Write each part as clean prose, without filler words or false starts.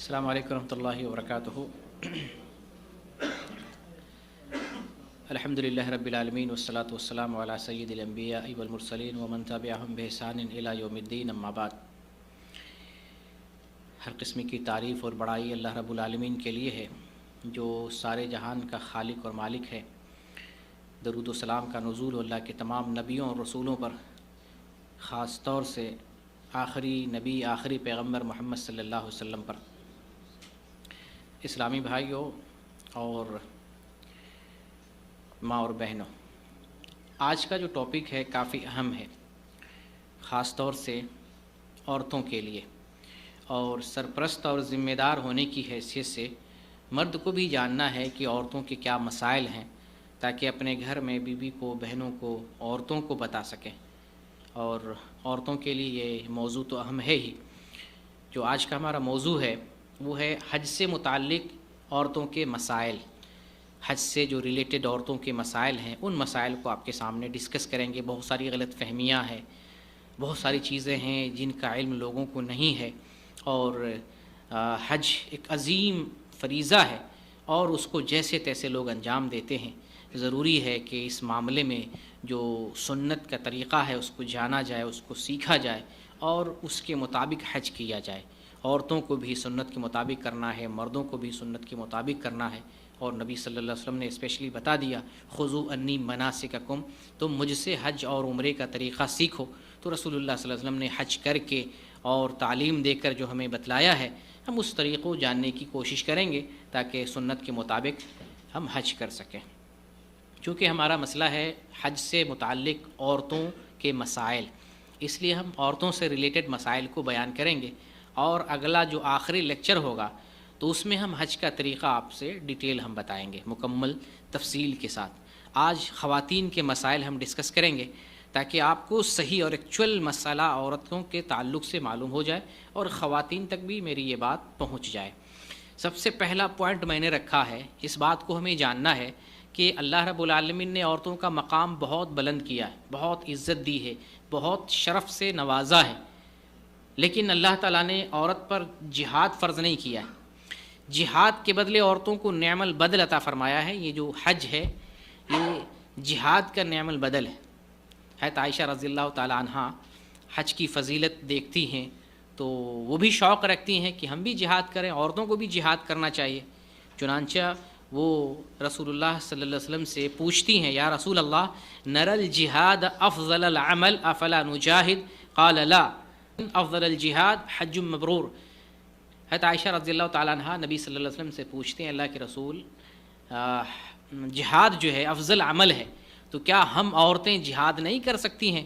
السلام علیکم ورحمۃ اللہ وبرکاتہ۔ الحمد للہ رب العالمین والصلاة والسلام علی سید الانبیاء والمرسلین ومن تبعہم بإحسان الی یوم الدین، اما بعد۔ ہر قسم کی تعریف اور بڑائی اللہ رب العالمین کے لیے ہے، جو سارے جہان کا خالق اور مالک ہے۔ درود و سلام کا نزول اللہ کے تمام نبیوں اور رسولوں پر، خاص طور سے آخری نبی آخری پیغمبر محمد صلی اللہ علیہ وسلم پر۔ اسلامی بھائیوں اور ماں اور بہنوں، آج کا جو ٹاپک ہے کافی اہم ہے، خاص طور سے عورتوں کے لیے، اور سرپرست اور ذمہ دار ہونے کی حیثیت سے مرد کو بھی جاننا ہے کہ عورتوں کے کیا مسائل ہیں، تاکہ اپنے گھر میں بیوی کو، بہنوں کو، عورتوں کو بتا سکیں۔ اور عورتوں کے لیے یہ موضوع تو اہم ہے ہی۔ جو آج کا ہمارا موضوع ہے وہ ہے حج سے متعلق عورتوں کے مسائل۔ حج سے جو ریلیٹڈ عورتوں کے مسائل ہیں، ان مسائل کو آپ کے سامنے ڈسکس کریں گے۔ بہت ساری غلط فہمیاں ہیں، بہت ساری چیزیں ہیں جن کا علم لوگوں کو نہیں ہے، اور حج ایک عظیم فریضہ ہے اور اس کو جیسے تیسے لوگ انجام دیتے ہیں۔ ضروری ہے کہ اس معاملے میں جو سنت کا طریقہ ہے اس کو جانا جائے، اس کو سیکھا جائے اور اس کے مطابق حج کیا جائے۔ عورتوں کو بھی سنت کے مطابق کرنا ہے، مردوں کو بھی سنت کے مطابق کرنا ہے۔ اور نبی صلی اللہ علیہ وسلم نے اسپیشلی بتا دیا، خذوا انی مناسککم، تم مجھ سے حج اور عمرے کا طریقہ سیکھو۔ تو رسول اللہ صلی اللہ علیہ وسلم نے حج کر کے اور تعلیم دے کر جو ہمیں بتلایا ہے، ہم اس طریقوں جاننے کی کوشش کریں گے تاکہ سنت کے مطابق ہم حج کر سکیں۔ چونکہ ہمارا مسئلہ ہے حج سے متعلق عورتوں کے مسائل، اس لیے ہم عورتوں سے ریلیٹڈ مسائل کو بیان کریں گے، اور اگلا جو آخری لیکچر ہوگا تو اس میں ہم حج کا طریقہ آپ سے ڈیٹیل ہم بتائیں گے، مکمل تفصیل کے ساتھ۔ آج خواتین کے مسائل ہم ڈسکس کریں گے تاکہ آپ کو صحیح اور ایکچوئل مسئلہ عورتوں کے تعلق سے معلوم ہو جائے اور خواتین تک بھی میری یہ بات پہنچ جائے۔ سب سے پہلا پوائنٹ میں نے رکھا ہے، اس بات کو ہمیں جاننا ہے کہ اللہ رب العالمین نے عورتوں کا مقام بہت بلند کیا ہے، بہت عزت دی ہے، بہت شرف سے نوازا ہے، لیکن اللہ تعالیٰ نے عورت پر جہاد فرض نہیں کیا ہے۔ جہاد کے بدلے عورتوں کو نعم البدل عطا فرمایا ہے۔ یہ جو حج ہے یہ جہاد کا نعم البدل ہے۔ حضرت عائشہ رضی اللہ تعالیٰ عنہ حج کی فضیلت دیکھتی ہیں تو وہ بھی شوق رکھتی ہیں کہ ہم بھی جہاد کریں، عورتوں کو بھی جہاد کرنا چاہیے۔ چنانچہ وہ رسول اللہ صلی اللہ علیہ وسلم سے پوچھتی ہیں، یا رسول اللہ، نرى الجہاد افضل العمل افلا نجاہد؟ قال لا، افضل الجہاد حج مبرور۔ حضرت عائشہ رضی اللہ تعالیٰ عنہ نبی صلی اللہ علیہ وسلم سے پوچھتے ہیں، اللہ کے رسول، جہاد جو ہے افضل عمل ہے، تو کیا ہم عورتیں جہاد نہیں کر سکتی ہیں؟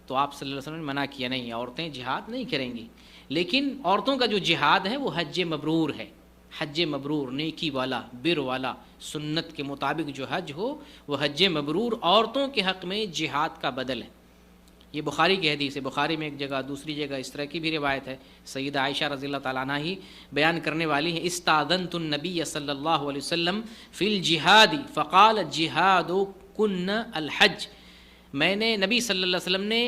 تو آپ صلی اللہ علیہ وسلم نے منع کیا، نہیں، عورتیں جہاد نہیں کریں گی، لیکن عورتوں کا جو جہاد ہے وہ حج مبرور ہے۔ حج مبرور، نیکی والا، بر والا، سنت کے مطابق جو حج ہو وہ حج مبرور عورتوں کے حق میں جہاد کا بدل ہے۔ یہ بخاری کی حدیث ہے، بخاری میں ایک جگہ، دوسری جگہ اس طرح کی بھی روایت ہے۔ سیدہ عائشہ رضی اللہ تعالیٰ عنہ ہی بیان کرنے والی ہیں، استاذنت النبی صلی اللہ علیہ وسلم فی الجہاد فقال جہاد کن الحج۔ میں نے نبی صلی اللہ علیہ وسلم نے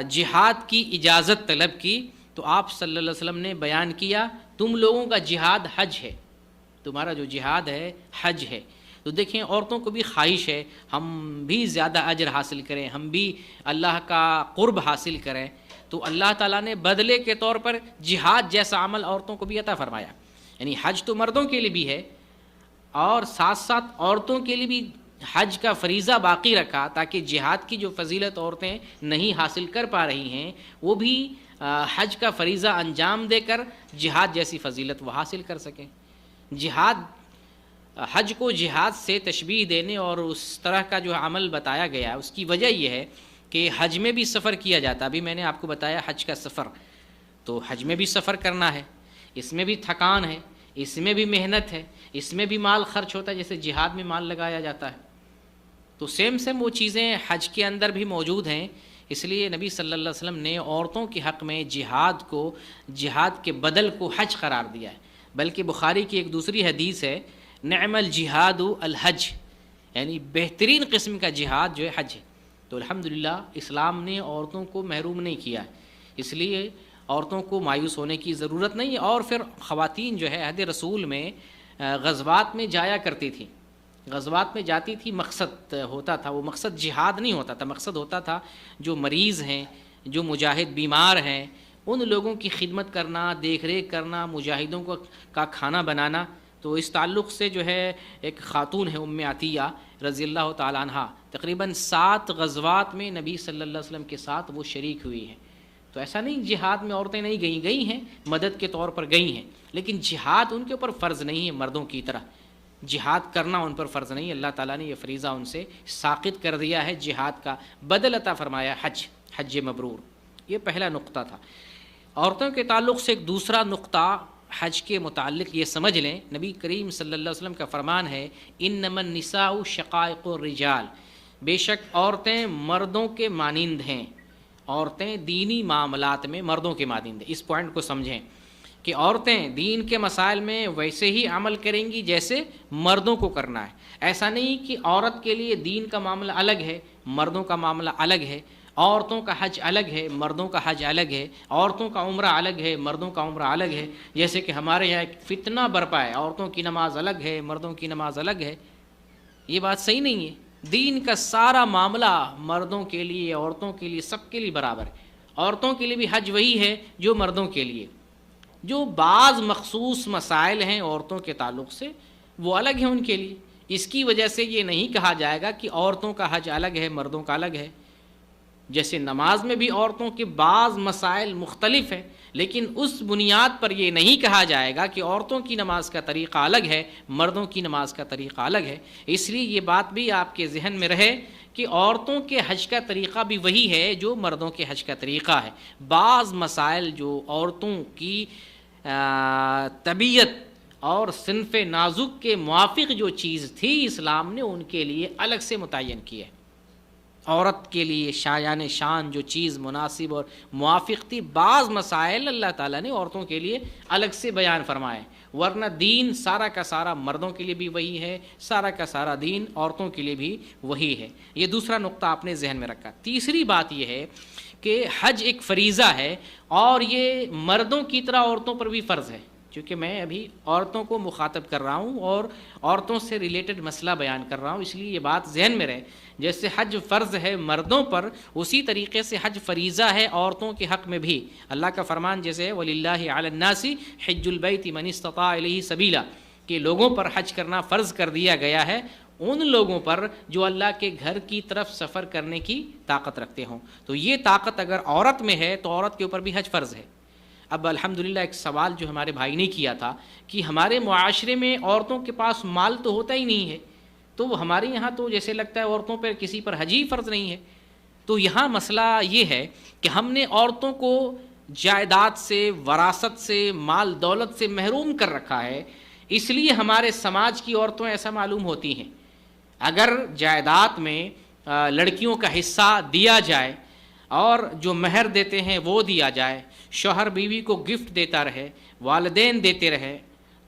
جہاد کی اجازت طلب کی تو آپ صلی اللہ علیہ وسلم نے بیان کیا، تم لوگوں کا جہاد حج ہے، تمہارا جو جہاد ہے حج ہے۔ تو دیکھیں، عورتوں کو بھی خواہش ہے ہم بھی زیادہ اجر حاصل کریں، ہم بھی اللہ کا قرب حاصل کریں، تو اللہ تعالیٰ نے بدلے کے طور پر جہاد جیسا عمل عورتوں کو بھی عطا فرمایا۔ یعنی حج تو مردوں کے لیے بھی ہے، اور ساتھ ساتھ عورتوں کے لیے بھی حج کا فریضہ باقی رکھا، تاکہ جہاد کی جو فضیلت عورتیں نہیں حاصل کر پا رہی ہیں وہ بھی حج کا فریضہ انجام دے کر جہاد جیسی فضیلت وہ حاصل کر سکیں۔ حج کو جہاد سے تشبیہ دینے اور اس طرح کا جو عمل بتایا گیا ہے، اس کی وجہ یہ ہے کہ حج میں بھی سفر کیا جاتا۔ ابھی میں نے آپ کو بتایا حج کا سفر، تو حج میں بھی سفر کرنا ہے، اس میں بھی تھکان ہے، اس میں بھی محنت ہے، اس میں بھی مال خرچ ہوتا ہے، جیسے جہاد میں مال لگایا جاتا ہے۔ تو سیم وہ چیزیں حج کے اندر بھی موجود ہیں۔ اس لیے نبی صلی اللہ علیہ وسلم نے عورتوں کے حق میں جہاد کے بدل کو حج قرار دیا ہے۔ بلکہ بخاری کی ایک دوسری حدیث ہے، نعم الجہاد الحج، یعنی بہترین قسم کا جہاد جو ہے حج ہے۔ تو الحمدللہ اسلام نے عورتوں کو محروم نہیں کیا ہے، اس لیے عورتوں کو مایوس ہونے کی ضرورت نہیں ہے۔ اور پھر خواتین جو ہے عہد رسول میں غزوات میں جایا کرتی تھیں، غزوات میں جاتی تھی، مقصد ہوتا تھا، وہ مقصد جہاد نہیں ہوتا تھا، مقصد ہوتا تھا جو مریض ہیں، جو مجاہد بیمار ہیں، ان لوگوں کی خدمت کرنا، دیکھ ریکھ کرنا، مجاہدوں کا کھانا بنانا۔ تو اس تعلق سے جو ہے ایک خاتون ہے ام عطیہ رضی اللہ تعالیٰ عنہ، تقریباً 7 غزوات میں نبی صلی اللہ علیہ وسلم کے ساتھ وہ شریک ہوئی ہیں۔ تو ایسا نہیں جہاد میں عورتیں نہیں گئی ہیں، مدد کے طور پر گئی ہیں، لیکن جہاد ان کے اوپر فرض نہیں ہے مردوں کی طرح، جہاد کرنا ان پر فرض نہیں۔ اللہ تعالیٰ نے یہ فریضہ ان سے ساقط کر دیا ہے، جہاد کا بدل عطا فرمایا، حج مبرور۔ یہ پہلا نقطہ تھا۔ عورتوں کے تعلق سے ایک دوسرا نقطہ حج کے متعلق یہ سمجھ لیں، نبی کریم صلی اللہ علیہ وسلم کا فرمان ہے انما النساء شقائق الرجال، بے شک عورتیں مردوں کے مانند ہیں، عورتیں دینی معاملات میں مردوں کے مانند ہیں۔ اس پوائنٹ کو سمجھیں کہ عورتیں دین کے مسائل میں ویسے ہی عمل کریں گی جیسے مردوں کو کرنا ہے۔ ایسا نہیں کہ عورت کے لیے دین کا معاملہ الگ ہے، مردوں کا معاملہ الگ ہے، عورتوں کا حج الگ ہے، مردوں کا حج الگ ہے، عورتوں کا عمرہ الگ ہے، مردوں کا عمرہ الگ ہے۔ جیسے کہ ہمارے یہاں ایک فتنہ برپا ہے، عورتوں کی نماز الگ ہے، مردوں کی نماز الگ ہے۔ یہ بات صحیح نہیں ہے۔ دین کا سارا معاملہ مردوں کے لیے، عورتوں کے لیے، سب کے لیے برابر ہے۔ عورتوں کے لیے بھی حج وہی ہے جو مردوں کے لیے۔ جو بعض مخصوص مسائل ہیں عورتوں کے تعلق سے وہ الگ ہیں ان کے لیے۔ اس کی وجہ سے یہ نہیں کہا جائے گا کہ عورتوں کا حج الگ ہے، مردوں کا الگ ہے۔ جیسے نماز میں بھی عورتوں کے بعض مسائل مختلف ہیں، لیکن اس بنیاد پر یہ نہیں کہا جائے گا کہ عورتوں کی نماز کا طریقہ الگ ہے، مردوں کی نماز کا طریقہ الگ ہے۔ اس لیے یہ بات بھی آپ کے ذہن میں رہے کہ عورتوں کے حج کا طریقہ بھی وہی ہے جو مردوں کے حج کا طریقہ ہے۔ بعض مسائل جو عورتوں کی طبیعت اور صنف نازک کے موافق جو چیز تھی، اسلام نے ان کے لیے الگ سے متعین کی ہے۔ عورت کے لیے شایان شان جو چیز مناسب اور موافق تھی، بعض مسائل اللہ تعالیٰ نے عورتوں کے لیے الگ سے بیان فرمائے، ورنہ دین سارا کا سارا مردوں کے لیے بھی وہی ہے، سارا کا سارا دین عورتوں کے لیے بھی وہی ہے۔ یہ دوسرا نقطہ آپ نے ذہن میں رکھا۔ تیسری بات یہ ہے کہ حج ایک فریضہ ہے اور یہ مردوں کی طرح عورتوں پر بھی فرض ہے، چونکہ میں ابھی عورتوں کو مخاطب کر رہا ہوں اور عورتوں سے ریلیٹڈ مسئلہ بیان کر رہا ہوں، اس لیے یہ بات ذہن میں رہے۔ جیسے حج فرض ہے مردوں پر، اسی طریقے سے حج فریضہ ہے عورتوں کے حق میں بھی۔ اللہ کا فرمان جیسے ہے وَلِلَّهِ عَلَى النَّاسِ حِجُّ الْبَيْتِ مَنِ اسْتَطَاعَ إِلَيْهِ سَبِيلًا، کہ لوگوں پر حج کرنا فرض کر دیا گیا ہے ان لوگوں پر جو اللہ کے گھر کی طرف سفر کرنے کی طاقت رکھتے ہوں۔ تو یہ طاقت اگر عورت میں ہے تو عورت کے اوپر بھی حج فرض ہے۔ اب الحمدللہ ایک سوال جو ہمارے بھائی نے کیا تھا کہ ہمارے معاشرے میں عورتوں کے پاس مال تو ہوتا ہی نہیں ہے، تو ہمارے یہاں تو جیسے لگتا ہے عورتوں پر کسی پر حج ہی فرض نہیں ہے۔ تو یہاں مسئلہ یہ ہے کہ ہم نے عورتوں کو جائیداد سے، وراثت سے، مال دولت سے محروم کر رکھا ہے، اس لیے ہمارے سماج کی عورتوں ایسا معلوم ہوتی ہیں۔ اگر جائیداد میں لڑکیوں کا حصہ دیا جائے اور جو مہر دیتے ہیں وہ دیا جائے، شوہر بیوی کو گفٹ دیتا رہے، والدین دیتے رہے،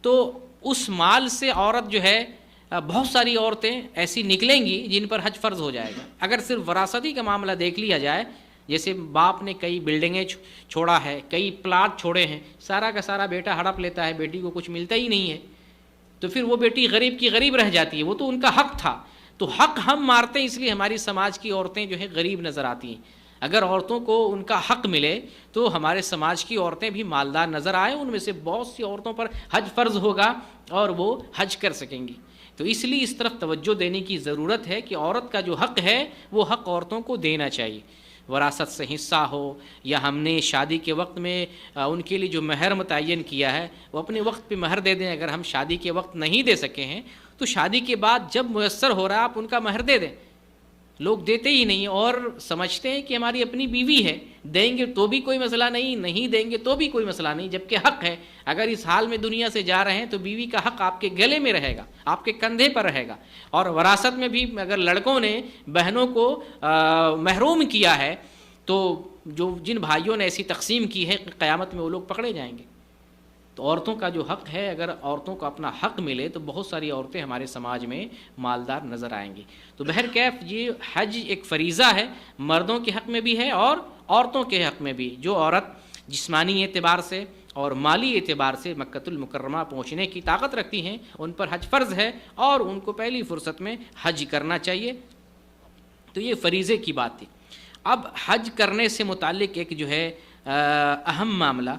تو اس مال سے عورت جو ہے، بہت ساری عورتیں ایسی نکلیں گی جن پر حج فرض ہو جائے گا۔ اگر صرف وراثتی کا معاملہ دیکھ لیا جائے، جیسے باپ نے کئی بلڈنگیں چھوڑا ہے، کئی پلاٹ چھوڑے ہیں، سارا کا سارا بیٹا ہڑپ لیتا ہے، بیٹی کو کچھ ملتا ہی نہیں ہے، تو پھر وہ بیٹی غریب کی غریب رہ جاتی ہے۔ وہ تو ان کا حق تھا، تو حق ہم مارتے ہیں، اس لیے ہماری سماج کی عورتیں جو ہیں غریب نظر آتی ہیں۔ اگر عورتوں کو ان کا حق ملے تو ہمارے سماج کی عورتیں بھی مالدار نظر آئیں، ان میں سے بہت سی عورتوں پر حج فرض ہوگا اور وہ حج کر سکیں گی۔ تو اس لیے اس طرف توجہ دینے کی ضرورت ہے کہ عورت کا جو حق ہے وہ حق عورتوں کو دینا چاہیے، وراثت سے حصہ ہو یا ہم نے شادی کے وقت میں ان کے لیے جو مہر متعین کیا ہے وہ اپنے وقت پہ مہر دے دیں۔ اگر ہم شادی کے وقت نہیں دے سکے ہیں تو شادی کے بعد جب میسر ہو رہا ہے آپ ان کا مہر دے دیں۔ لوگ دیتے ہی نہیں اور سمجھتے ہیں کہ ہماری اپنی بیوی ہے، دیں گے تو بھی کوئی مسئلہ نہیں، نہیں دیں گے تو بھی کوئی مسئلہ نہیں، جبکہ حق ہے۔ اگر اس حال میں دنیا سے جا رہے ہیں تو بیوی کا حق آپ کے گلے میں رہے گا، آپ کے کندھے پر رہے گا۔ اور وراثت میں بھی اگر لڑکوں نے بہنوں کو محروم کیا ہے تو جن بھائیوں نے ایسی تقسیم کی ہے قیامت میں وہ لوگ پکڑے جائیں گے۔ تو عورتوں کا جو حق ہے، اگر عورتوں کو اپنا حق ملے تو بہت ساری عورتیں ہمارے سماج میں مالدار نظر آئیں گی۔ تو بہرکیف یہ حج ایک فریضہ ہے، مردوں کے حق میں بھی ہے اور عورتوں کے حق میں بھی۔ جو عورت جسمانی اعتبار سے اور مالی اعتبار سے مکۃ المکرمہ پہنچنے کی طاقت رکھتی ہیں، ان پر حج فرض ہے اور ان کو پہلی فرصت میں حج کرنا چاہیے۔ تو یہ فریضے کی بات تھی۔ اب حج کرنے سے متعلق ایک جو ہے اہم معاملہ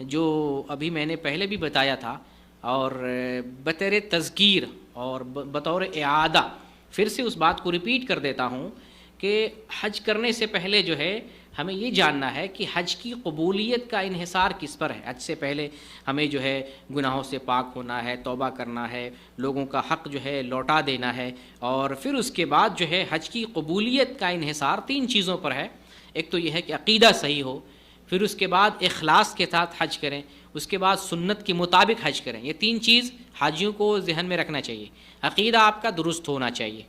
جو ابھی میں نے پہلے بھی بتایا تھا، اور بطور تذکیر اور بطور اعادہ پھر سے اس بات کو ریپیٹ کر دیتا ہوں کہ حج کرنے سے پہلے جو ہے ہمیں یہ جاننا ہے کہ حج کی قبولیت کا انحصار کس پر ہے۔ حج سے پہلے ہمیں جو ہے گناہوں سے پاک ہونا ہے، توبہ کرنا ہے، لوگوں کا حق جو ہے لوٹا دینا ہے، اور پھر اس کے بعد جو ہے حج کی قبولیت کا انحصار 3 چیزوں پر ہے۔ ایک تو یہ ہے کہ عقیدہ صحیح ہو، پھر اس کے بعد اخلاص کے ساتھ حج کریں، اس کے بعد سنت کے مطابق حج کریں۔ یہ 3 چیز حاجیوں کو ذہن میں رکھنا چاہیے۔ عقیدہ آپ کا درست ہونا چاہیے،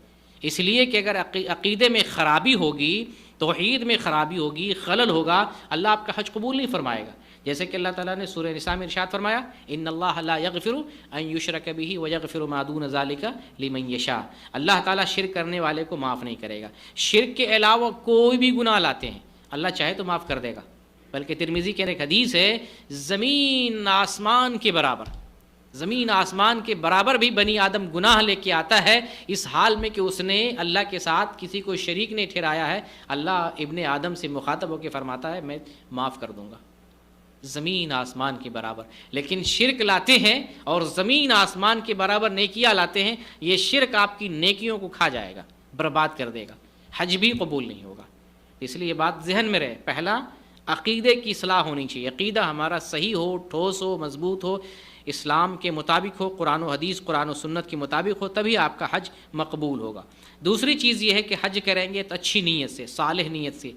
اس لیے کہ اگر عقیدے میں خرابی ہوگی، توحید میں خرابی ہوگی، خلل ہوگا، اللہ آپ کا حج قبول نہیں فرمائے گا۔ جیسے کہ اللہ تعالیٰ نے سورہ نساء میں ارشاد فرمایا، ان اللہ لا یغفر ان یشرک بہ ویغفر ما دون ذلک لمن یشاء، اللہ تعالیٰ شرک کرنے والے کو معاف نہیں کرے گا۔ شرک کے علاوہ کوئی بھی گناہ لاتے ہیں اللہ چاہے تو معاف کر دے گا، بلکہ ترمذی کے ایک حدیث ہے، زمین آسمان کے برابر، زمین آسمان کے برابر بھی بنی آدم گناہ لے کے آتا ہے، اس حال میں کہ اس نے اللہ کے ساتھ کسی کو شریک نہیں ٹھہرایا ہے۔ اللہ ابن آدم سے مخاطب ہو کے فرماتا ہے میں معاف کر دوں گا، زمین آسمان کے برابر۔ لیکن شرک لاتے ہیں اور زمین آسمان کے برابر نیکیاں لاتے ہیں، یہ شرک آپ کی نیکیوں کو کھا جائے گا، برباد کر دے گا، حج بھی قبول نہیں ہوگا۔ اس لیے یہ بات ذہن میں رہے، پہلا عقیدے کی اصلاح ہونی چاہیے، عقیدہ ہمارا صحیح ہو، ٹھوس ہو، مضبوط ہو، اسلام کے مطابق ہو، قرآن و حدیث، قرآن و سنت کے مطابق ہو، تبھی آپ کا حج مقبول ہوگا۔ دوسری چیز یہ ہے کہ حج کریں گے تو اچھی نیت سے، صالح نیت سے،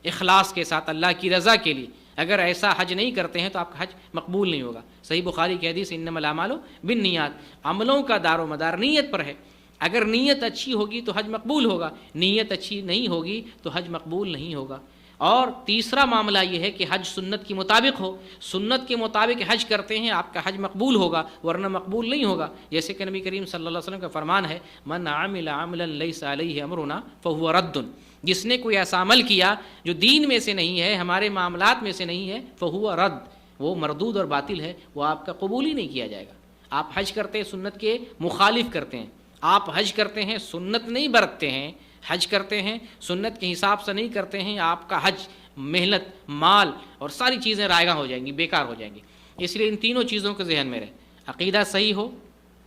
اخلاص کے ساتھ، اللہ کی رضا کے لیے۔ اگر ایسا حج نہیں کرتے ہیں تو آپ کا حج مقبول نہیں ہوگا۔ صحیح بخاری کی حدیث انما الاعمال بالنیات، عملوں کا دار و مدار نیت پر ہے۔ اگر نیت اچھی ہوگی تو حج مقبول ہوگا، نیت اچھی نہیں ہوگی تو حج مقبول نہیں ہوگا۔ اور تیسرا معاملہ یہ ہے کہ حج سنت کے مطابق ہو، سنت کے مطابق حج کرتے ہیں آپ کا حج مقبول ہوگا، ورنہ مقبول نہیں ہوگا۔ جیسے کہ نبی کریم صلی اللہ علیہ وسلم کا فرمان ہے، من عمل عملا لیس علیہ امرنا فہو رد، جس نے کوئی ایسا عمل کیا جو دین میں سے نہیں ہے، ہمارے معاملات میں سے نہیں ہے، فہو رد، وہ مردود اور باطل ہے، وہ آپ کا قبول ہی نہیں کیا جائے گا۔ آپ حج کرتے ہیں سنت کے مخالف کرتے ہیں، آپ حج کرتے ہیں سنت نہیں برتتے ہیں، حج کرتے ہیں سنت کے حساب سے نہیں کرتے ہیں، آپ کا حج، محنت، مال اور ساری چیزیں رائگاں ہو جائیں گی، بیکار ہو جائیں گی۔ اس لیے ان تینوں چیزوں کو ذہن میں رہے، عقیدہ صحیح ہو،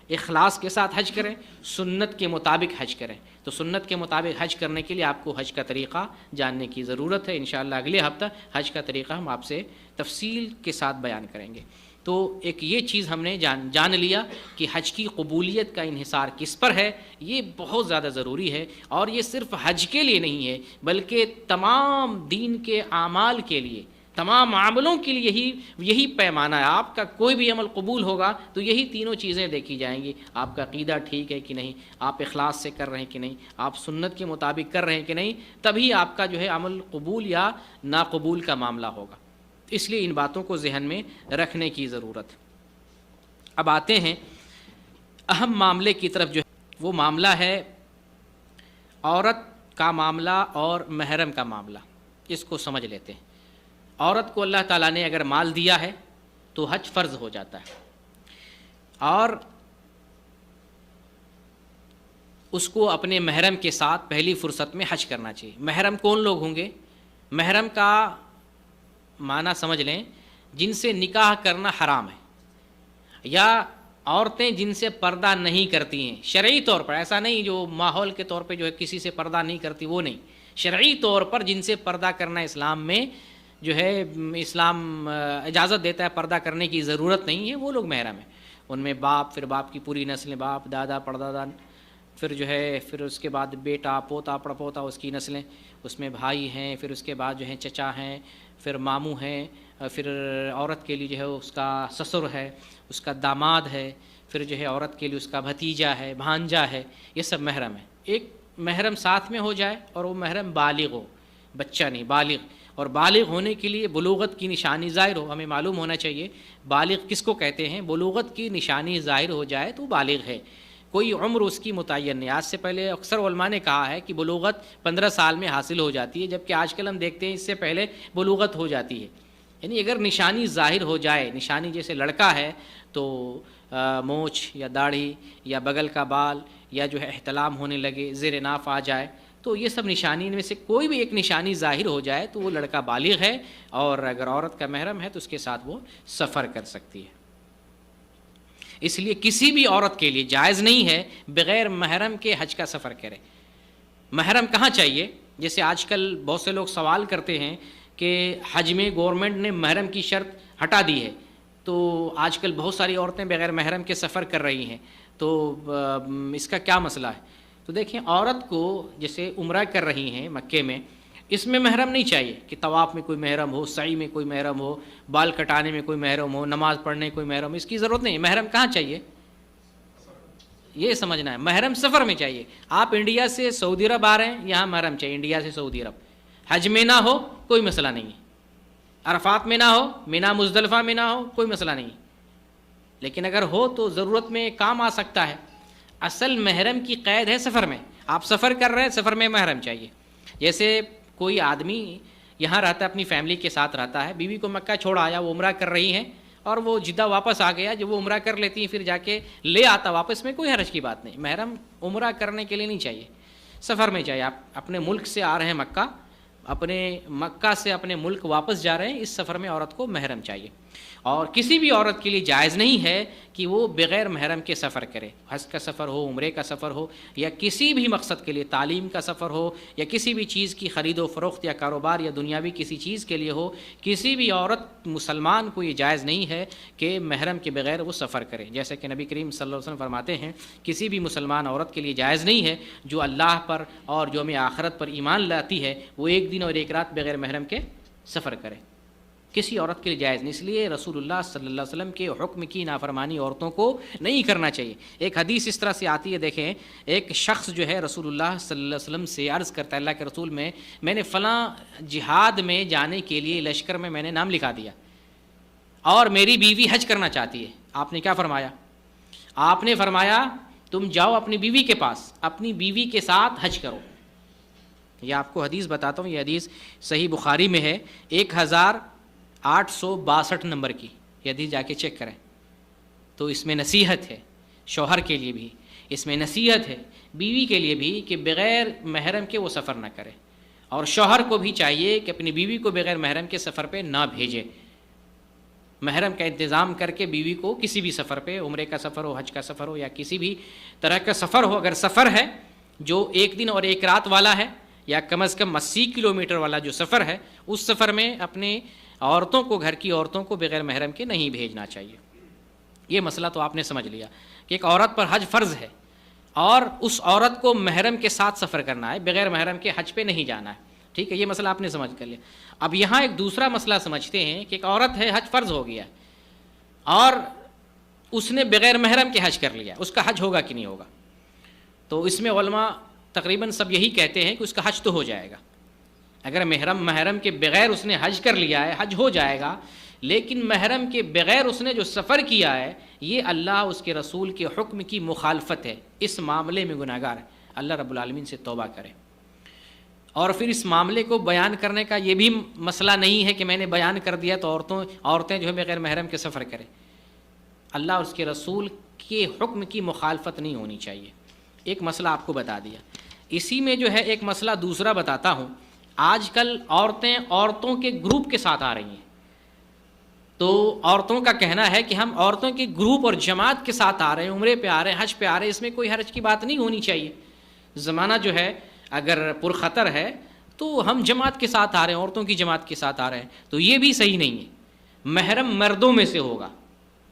اخلاص کے ساتھ حج کریں، سنت کے مطابق حج کریں۔ تو سنت کے مطابق حج کرنے کے لیے آپ کو حج کا طریقہ جاننے کی ضرورت ہے۔ انشاءاللہ اگلے ہفتہ حج کا طریقہ ہم آپ سے تفصیل کے ساتھ بیان کریں گے۔ تو ایک یہ چیز ہم نے جان لیا کہ حج کی قبولیت کا انحصار کس پر ہے، یہ بہت زیادہ ضروری ہے، اور یہ صرف حج کے لیے نہیں ہے بلکہ تمام دین کے اعمال کے لیے، تمام عملوں کے لیے یہی پیمانہ ہے۔ آپ کا کوئی بھی عمل قبول ہوگا تو یہی تینوں چیزیں دیکھی جائیں گی، آپ کا عقیدہ ٹھیک ہے کہ نہیں، آپ اخلاص سے کر رہے ہیں کہ نہیں، آپ سنت کے مطابق کر رہے ہیں کہ نہیں، تبھی آپ کا جو ہے عمل قبول یا ناقبول کا معاملہ ہوگا۔ اس لیے ان باتوں کو ذہن میں رکھنے کی ضرورت۔ اب آتے ہیں اہم معاملے کی طرف، جو وہ معاملہ ہے عورت کا معاملہ اور محرم کا معاملہ۔ اس کو سمجھ لیتے ہیں۔ عورت کو اللہ تعالیٰ نے اگر مال دیا ہے تو حج فرض ہو جاتا ہے، اور اس کو اپنے محرم کے ساتھ پہلی فرصت میں حج کرنا چاہیے۔ محرم کون لوگ ہوں گے؟ محرم کا معنی سمجھ لیں، جن سے نکاح کرنا حرام ہے، یا عورتیں جن سے پردہ نہیں کرتی ہیں شرعی طور پر، ایسا نہیں جو ماحول کے طور پہ جو ہے کسی سے پردہ نہیں کرتی، وہ نہیں، شرعی طور پر جن سے پردہ کرنا اسلام میں جو ہے اسلام اجازت دیتا ہے، پردہ کرنے کی ضرورت نہیں ہے، وہ لوگ محرم ہیں۔ ان میں باپ، پھر باپ کی پوری نسلیں، باپ، دادا، پردادا، پھر جو ہے پھر اس کے بعد بیٹا، پوتا، پڑپوتا، اس کی نسلیں، اس میں بھائی ہیں، پھر اس کے بعد جو ہے چچا ہیں، پھر ماموں ہیں، پھر عورت کے لیے جو ہے اس کا سسر ہے، اس کا داماد ہے، پھر جو ہے عورت کے لیے اس کا بھتیجا ہے، بھانجا ہے، یہ سب محرم ہے۔ ایک محرم ساتھ میں ہو جائے اور وہ محرم بالغ ہو، بچہ نہیں، بالغ، اور بالغ ہونے کے لیے بلوغت کی نشانی ظاہر ہو۔ ہمیں معلوم ہونا چاہیے بالغ کس کو کہتے ہیں، بلوغت کی نشانی ظاہر ہو جائے تو بالغ ہے، کوئی عمر اس کی متعین نہیں۔ آج سے پہلے اکثر علماء نے کہا ہے کہ بلوغت 15 سال میں حاصل ہو جاتی ہے، جبکہ آج کل ہم دیکھتے ہیں اس سے پہلے بلوغت ہو جاتی ہے، یعنی اگر نشانی ظاہر ہو جائے، نشانی جیسے لڑکا ہے تو مونچھ یا داڑھی یا بغل کا بال یا جو ہے احتلام ہونے لگے، زیر ناف آ جائے، تو یہ سب نشانی میں سے کوئی بھی ایک نشانی ظاہر ہو جائے تو وہ لڑکا بالغ ہے، اور اگر عورت کا محرم ہے تو اس کے ساتھ وہ سفر کر سکتی ہے۔ اس لیے کسی بھی عورت کے لیے جائز نہیں ہے بغیر محرم کے حج کا سفر کرے۔ محرم کہاں چاہیے؟ جیسے آج کل بہت سے لوگ سوال کرتے ہیں کہ حج میں گورنمنٹ نے محرم کی شرط ہٹا دی ہے، تو آج کل بہت ساری عورتیں بغیر محرم کے سفر کر رہی ہیں، تو اس کا کیا مسئلہ ہے؟ تو دیکھیں، عورت کو جیسے عمرہ کر رہی ہیں مکے میں، اس میں محرم نہیں چاہیے کہ طواف میں کوئی محرم ہو، سعی میں کوئی محرم ہو، بال کٹانے میں کوئی محرم ہو، نماز پڑھنے کوئی محرم ہو، اس کی ضرورت نہیں ہے۔ محرم کہاں چاہیے؟ یہ سمجھنا ہے، محرم سفر میں چاہیے۔ آپ انڈیا سے سعودی عرب آ رہے ہیں، یہاں محرم چاہیے، انڈیا سے سعودی عرب۔ حج میں نہ ہو کوئی مسئلہ نہیں ہے، عرفات میں نہ ہو، مینا مزدلفہ میں نہ ہو، کوئی مسئلہ نہیں ہے، لیکن اگر ہو تو ضرورت میں کام آ سکتا ہے۔ اصل محرم کی قید ہے سفر میں، آپ سفر کر رہے ہیں، سفر میں محرم چاہیے۔ جیسے کوئی آدمی یہاں رہتا ہے، اپنی فیملی کے ساتھ رہتا ہے، بیوی کو مکہ چھوڑ آیا، وہ عمرہ کر رہی ہیں اور وہ جدہ واپس آ گیا، جب وہ عمرہ کر لیتی ہیں پھر جا کے لے آتا واپس، میں کوئی حرج کی بات نہیں۔ محرم عمرہ کرنے کے لیے نہیں چاہیے، سفر میں چاہیے۔ آپ اپنے ملک سے آ رہے ہیں مکہ، اپنے مکہ سے اپنے ملک واپس جا رہے ہیں، اس سفر میں عورت کو محرم چاہیے۔ اور کسی بھی عورت کے لیے جائز نہیں ہے کہ وہ بغیر محرم کے سفر کرے، حج کا سفر ہو، عمرے کا سفر ہو، یا کسی بھی مقصد کے لیے، تعلیم کا سفر ہو، یا کسی بھی چیز کی خرید و فروخت یا کاروبار یا دنیاوی کسی چیز کے لیے ہو، کسی بھی عورت مسلمان کو یہ جائز نہیں ہے کہ محرم کے بغیر وہ سفر کرے۔ جیسے کہ نبی کریم صلی اللہ علیہ وسلم فرماتے ہیں، کسی بھی مسلمان عورت کے لیے جائز نہیں ہے جو اللہ پر اور یوم آخرت پر ایمان لاتی ہے، وہ ایک دن اور ایک رات بغیر محرم کے سفر کرے۔ کسی عورت کے لیے جائز نہیں، اس لیے رسول اللہ صلی اللہ علیہ وسلم کے حکم کی نافرمانی عورتوں کو نہیں کرنا چاہیے۔ ایک حدیث اس طرح سے آتی ہے، دیکھیں، ایک شخص جو ہے رسول اللہ صلی اللہ علیہ وسلم سے عرض کرتا ہے، اللہ کے رسول، میں نے فلاں جہاد میں جانے کے لیے لشکر میں نے نام لکھا دیا اور میری بیوی حج کرنا چاہتی ہے۔ آپ نے کیا فرمایا؟ آپ نے فرمایا تم جاؤ اپنی بیوی کے پاس، اپنی بیوی کے ساتھ حج کرو۔ یہ آپ کو حدیث بتاتا ہوں، یہ حدیث صحیح بخاری میں ہے، 1862 نمبر کی یہ حدیث، جا کے چیک کریں۔ تو اس میں نصیحت ہے شوہر کے لیے بھی، اس میں نصیحت ہے بیوی کے لیے بھی کہ بغیر محرم کے وہ سفر نہ کرے، اور شوہر کو بھی چاہیے کہ اپنی بیوی کو بغیر محرم کے سفر پہ نہ بھیجے۔ محرم کا انتظام کر کے بیوی کو کسی بھی سفر پہ، عمرے کا سفر ہو، حج کا سفر ہو، یا کسی بھی طرح کا سفر ہو، اگر سفر ہے جو ایک دن اور ایک رات والا ہے یا کم از کم 80 کلومیٹر والا جو سفر ہے، اس سفر میں اپنے عورتوں کو، گھر کی عورتوں کو بغیر محرم کے نہیں بھیجنا چاہیے۔ یہ مسئلہ تو آپ نے سمجھ لیا کہ ایک عورت پر حج فرض ہے اور اس عورت کو محرم کے ساتھ سفر کرنا ہے، بغیر محرم کے حج پہ نہیں جانا ہے۔ ٹھیک ہے، یہ مسئلہ آپ نے سمجھ کر لیا۔ اب یہاں ایک دوسرا مسئلہ سمجھتے ہیں کہ ایک عورت ہے، حج فرض ہو گیا اور اس نے بغیر محرم کے حج کر لیا، اس کا حج ہوگا کہ نہیں ہوگا؟ تو اس میں علماء تقریباً سب یہی کہتے ہیں کہ اس کا حج تو ہو جائے گا۔ اگر محرم کے بغیر اس نے حج کر لیا ہے، حج ہو جائے گا، لیکن محرم کے بغیر اس نے جو سفر کیا ہے، یہ اللہ اس کے رسول کے حکم کی مخالفت ہے، اس معاملے میں گناہ گار ہے۔ اللہ رب العالمین سے توبہ کرے۔ اور پھر اس معاملے کو بیان کرنے کا یہ بھی مسئلہ نہیں ہے کہ میں نے بیان کر دیا تو عورتیں جو ہے بغیر محرم کے سفر کریں۔ اللہ اور اس کے رسول کے حکم کی مخالفت نہیں ہونی چاہیے۔ ایک مسئلہ آپ کو بتا دیا، اسی میں جو ہے ایک مسئلہ دوسرا بتاتا ہوں۔ آج کل عورتوں کے گروپ کے ساتھ آ رہی ہیں، تو عورتوں کا کہنا ہے کہ ہم عورتوں کے گروپ اور جماعت کے ساتھ آ رہے ہیں، عمرے پہ آ رہے ہیں، حج پہ آ رہے ہیں، اس میں کوئی حرج کی بات نہیں ہونی چاہیے۔ زمانہ جو ہے اگر پرخطر ہے تو ہم جماعت کے ساتھ آ رہے ہیں، عورتوں کی جماعت کے ساتھ آ رہے ہیں، تو یہ بھی صحیح نہیں ہے۔ محرم مردوں میں سے ہوگا،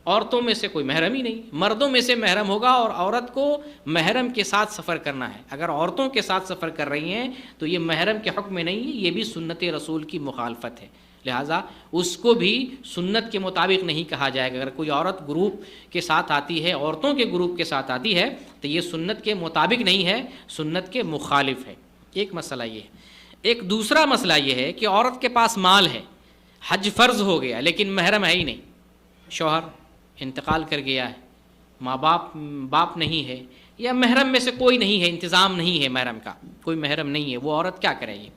عورتوں میں سے کوئی محرم ہی نہیں، مردوں میں سے محرم ہوگا، اور عورت کو محرم کے ساتھ سفر کرنا ہے۔ اگر عورتوں کے ساتھ سفر کر رہی ہیں تو یہ محرم کے حکم میں نہیں ہے، یہ بھی سنت رسول کی مخالفت ہے، لہٰذا اس کو بھی سنت کے مطابق نہیں کہا جائے گا۔ اگر کوئی عورت گروپ کے ساتھ آتی ہے، عورتوں کے گروپ کے ساتھ آتی ہے، تو یہ سنت کے مطابق نہیں ہے، سنت کے مخالف ہے۔ ایک مسئلہ یہ ہے۔ ایک دوسرا مسئلہ یہ ہے کہ عورت کے پاس مال ہے، حج فرض ہو گیا لیکن محرم ہے ہی نہیں، شوہر انتقال کر گیا ہے، ماں باپ نہیں ہے، یا محرم میں سے کوئی نہیں ہے، انتظام نہیں ہے محرم کا، کوئی محرم نہیں ہے، وہ عورت کیا کرے گی؟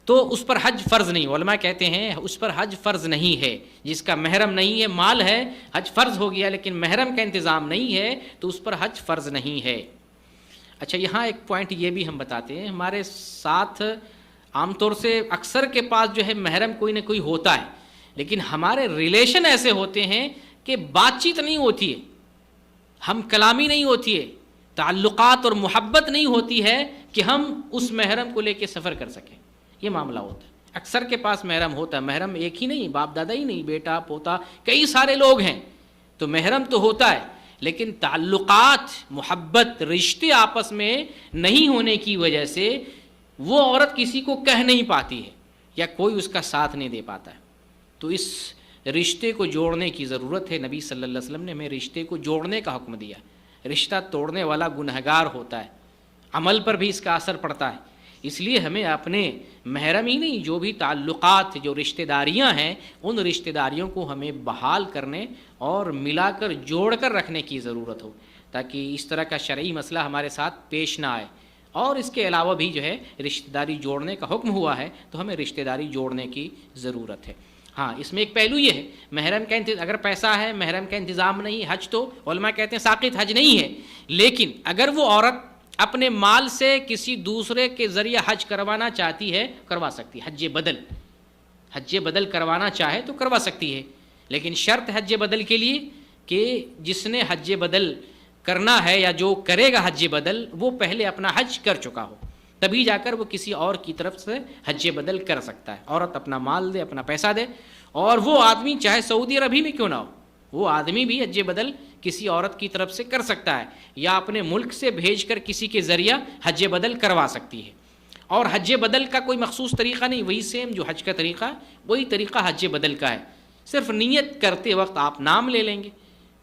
تو اس پر حج فرض نہیں. علماء کہتے ہیں اس پر حج فرض نہیں ہے. جس کا محرم نہیں ہے، مال ہے، حج فرض ہو گیا، لیکن محرم کا انتظام نہیں ہے تو اس پر حج فرض نہیں ہے. اچھا، یہاں ایک پوائنٹ یہ بھی ہم بتاتے ہیں، ہمارے ساتھ عام طور سے اکثر کے پاس جو ہے محرم کوئی نہ کوئی ہوتا ہے، لیکن ہمارے ریلیشن ایسے ہوتے ہیں کہ بات چیت نہیں ہوتی ہے، ہم کلامی نہیں ہوتی ہے، تعلقات اور محبت نہیں ہوتی ہے کہ ہم اس محرم کو لے کے سفر کر سکیں. یہ معاملہ ہوتا ہے. اکثر کے پاس محرم ہوتا ہے، محرم ایک ہی نہیں، باپ دادا ہی نہیں، بیٹا پوتا، کئی سارے لوگ ہیں، تو محرم تو ہوتا ہے، لیکن تعلقات، محبت، رشتے آپس میں نہیں ہونے کی وجہ سے وہ عورت کسی کو کہہ نہیں پاتی ہے یا کوئی اس کا ساتھ نہیں دے پاتا ہے. تو اس رشتے کو جوڑنے کی ضرورت ہے. نبی صلی اللہ علیہ وسلم نے ہمیں رشتے کو جوڑنے کا حکم دیا. رشتہ توڑنے والا گنہگار ہوتا ہے، عمل پر بھی اس کا اثر پڑتا ہے. اس لیے ہمیں اپنے محرم ہی نہیں، جو بھی تعلقات، جو رشتہ داریاں ہیں، ان رشتہ داریوں کو ہمیں بحال کرنے اور ملا کر جوڑ کر رکھنے کی ضرورت ہو، تاکہ اس طرح کا شرعی مسئلہ ہمارے ساتھ پیش نہ آئے. اور اس کے علاوہ بھی جو ہے رشتہ داری جوڑنے کا حکم ہوا ہے، تو ہمیں رشتہ داری جوڑنے کی ضرورت ہے. ہاں، اس میں ایک پہلو یہ ہے، محرم کا اگر پیسہ ہے، محرم کا انتظام نہیں، حج تو علماء کہتے ہیں ساقط حج نہیں ہے. لیکن اگر وہ عورت اپنے مال سے کسی دوسرے کے ذریعے حج کروانا چاہتی ہے، کروا سکتی ہے. حج بدل کروانا چاہے تو کروا سکتی ہے، لیکن شرط حج بدل کے لیے کہ جس نے حج بدل کرنا ہے یا جو کرے گا حج بدل، وہ پہلے اپنا حج کر چکا ہو، تبھی جا کر وہ کسی اور کی طرف سے حج بدل کر سکتا ہے. عورت اپنا مال دے، اپنا پیسہ دے، اور وہ آدمی چاہے سعودی عربی میں کیوں نہ ہو، وہ آدمی بھی حج بدل کسی عورت کی طرف سے کر سکتا ہے، یا اپنے ملک سے بھیج کر کسی کے ذریعہ حج بدل کروا سکتی ہے. اور حج بدل کا کوئی مخصوص طریقہ نہیں، وہی سیم جو حج کا طریقہ وہی طریقہ حج بدل کا ہے. صرف نیت کرتے وقت آپ نام لے لیں گے.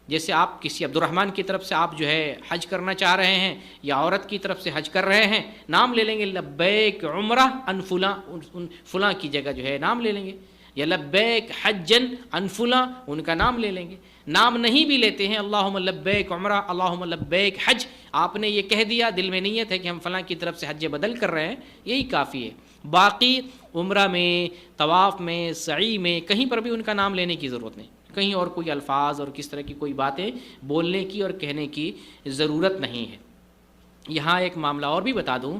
جیسے آپ کسی عبد الرحمن کی طرف سے آپ جو ہے حج کرنا چاہ رہے ہیں، یا عورت کی طرف سے حج کر رہے ہیں، نام لے لیں گے لبیک عمرہ ان فلاں، فلاں کی جگہ جو ہے نام لے لیں گے، یا لبیک حجن ان فلاں، ان کا نام لے لیں گے. نام نہیں بھی لیتے ہیں، اللہم لبیک عمرہ، اللہم لبیک حج، آپ نے یہ کہہ دیا، دل میں نیت ہے کہ ہم فلاں کی طرف سے حج بدل کر رہے ہیں، یہی کافی ہے. باقی عمرہ میں، طواف میں، سعی میں، کہیں پر بھی ان کا نام لینے کی ضرورت نہیں، کہیں اور کوئی الفاظ اور کس طرح کی کوئی باتیں بولنے کی اور کہنے کی ضرورت نہیں ہے. یہاں ایک معاملہ اور بھی بتا دوں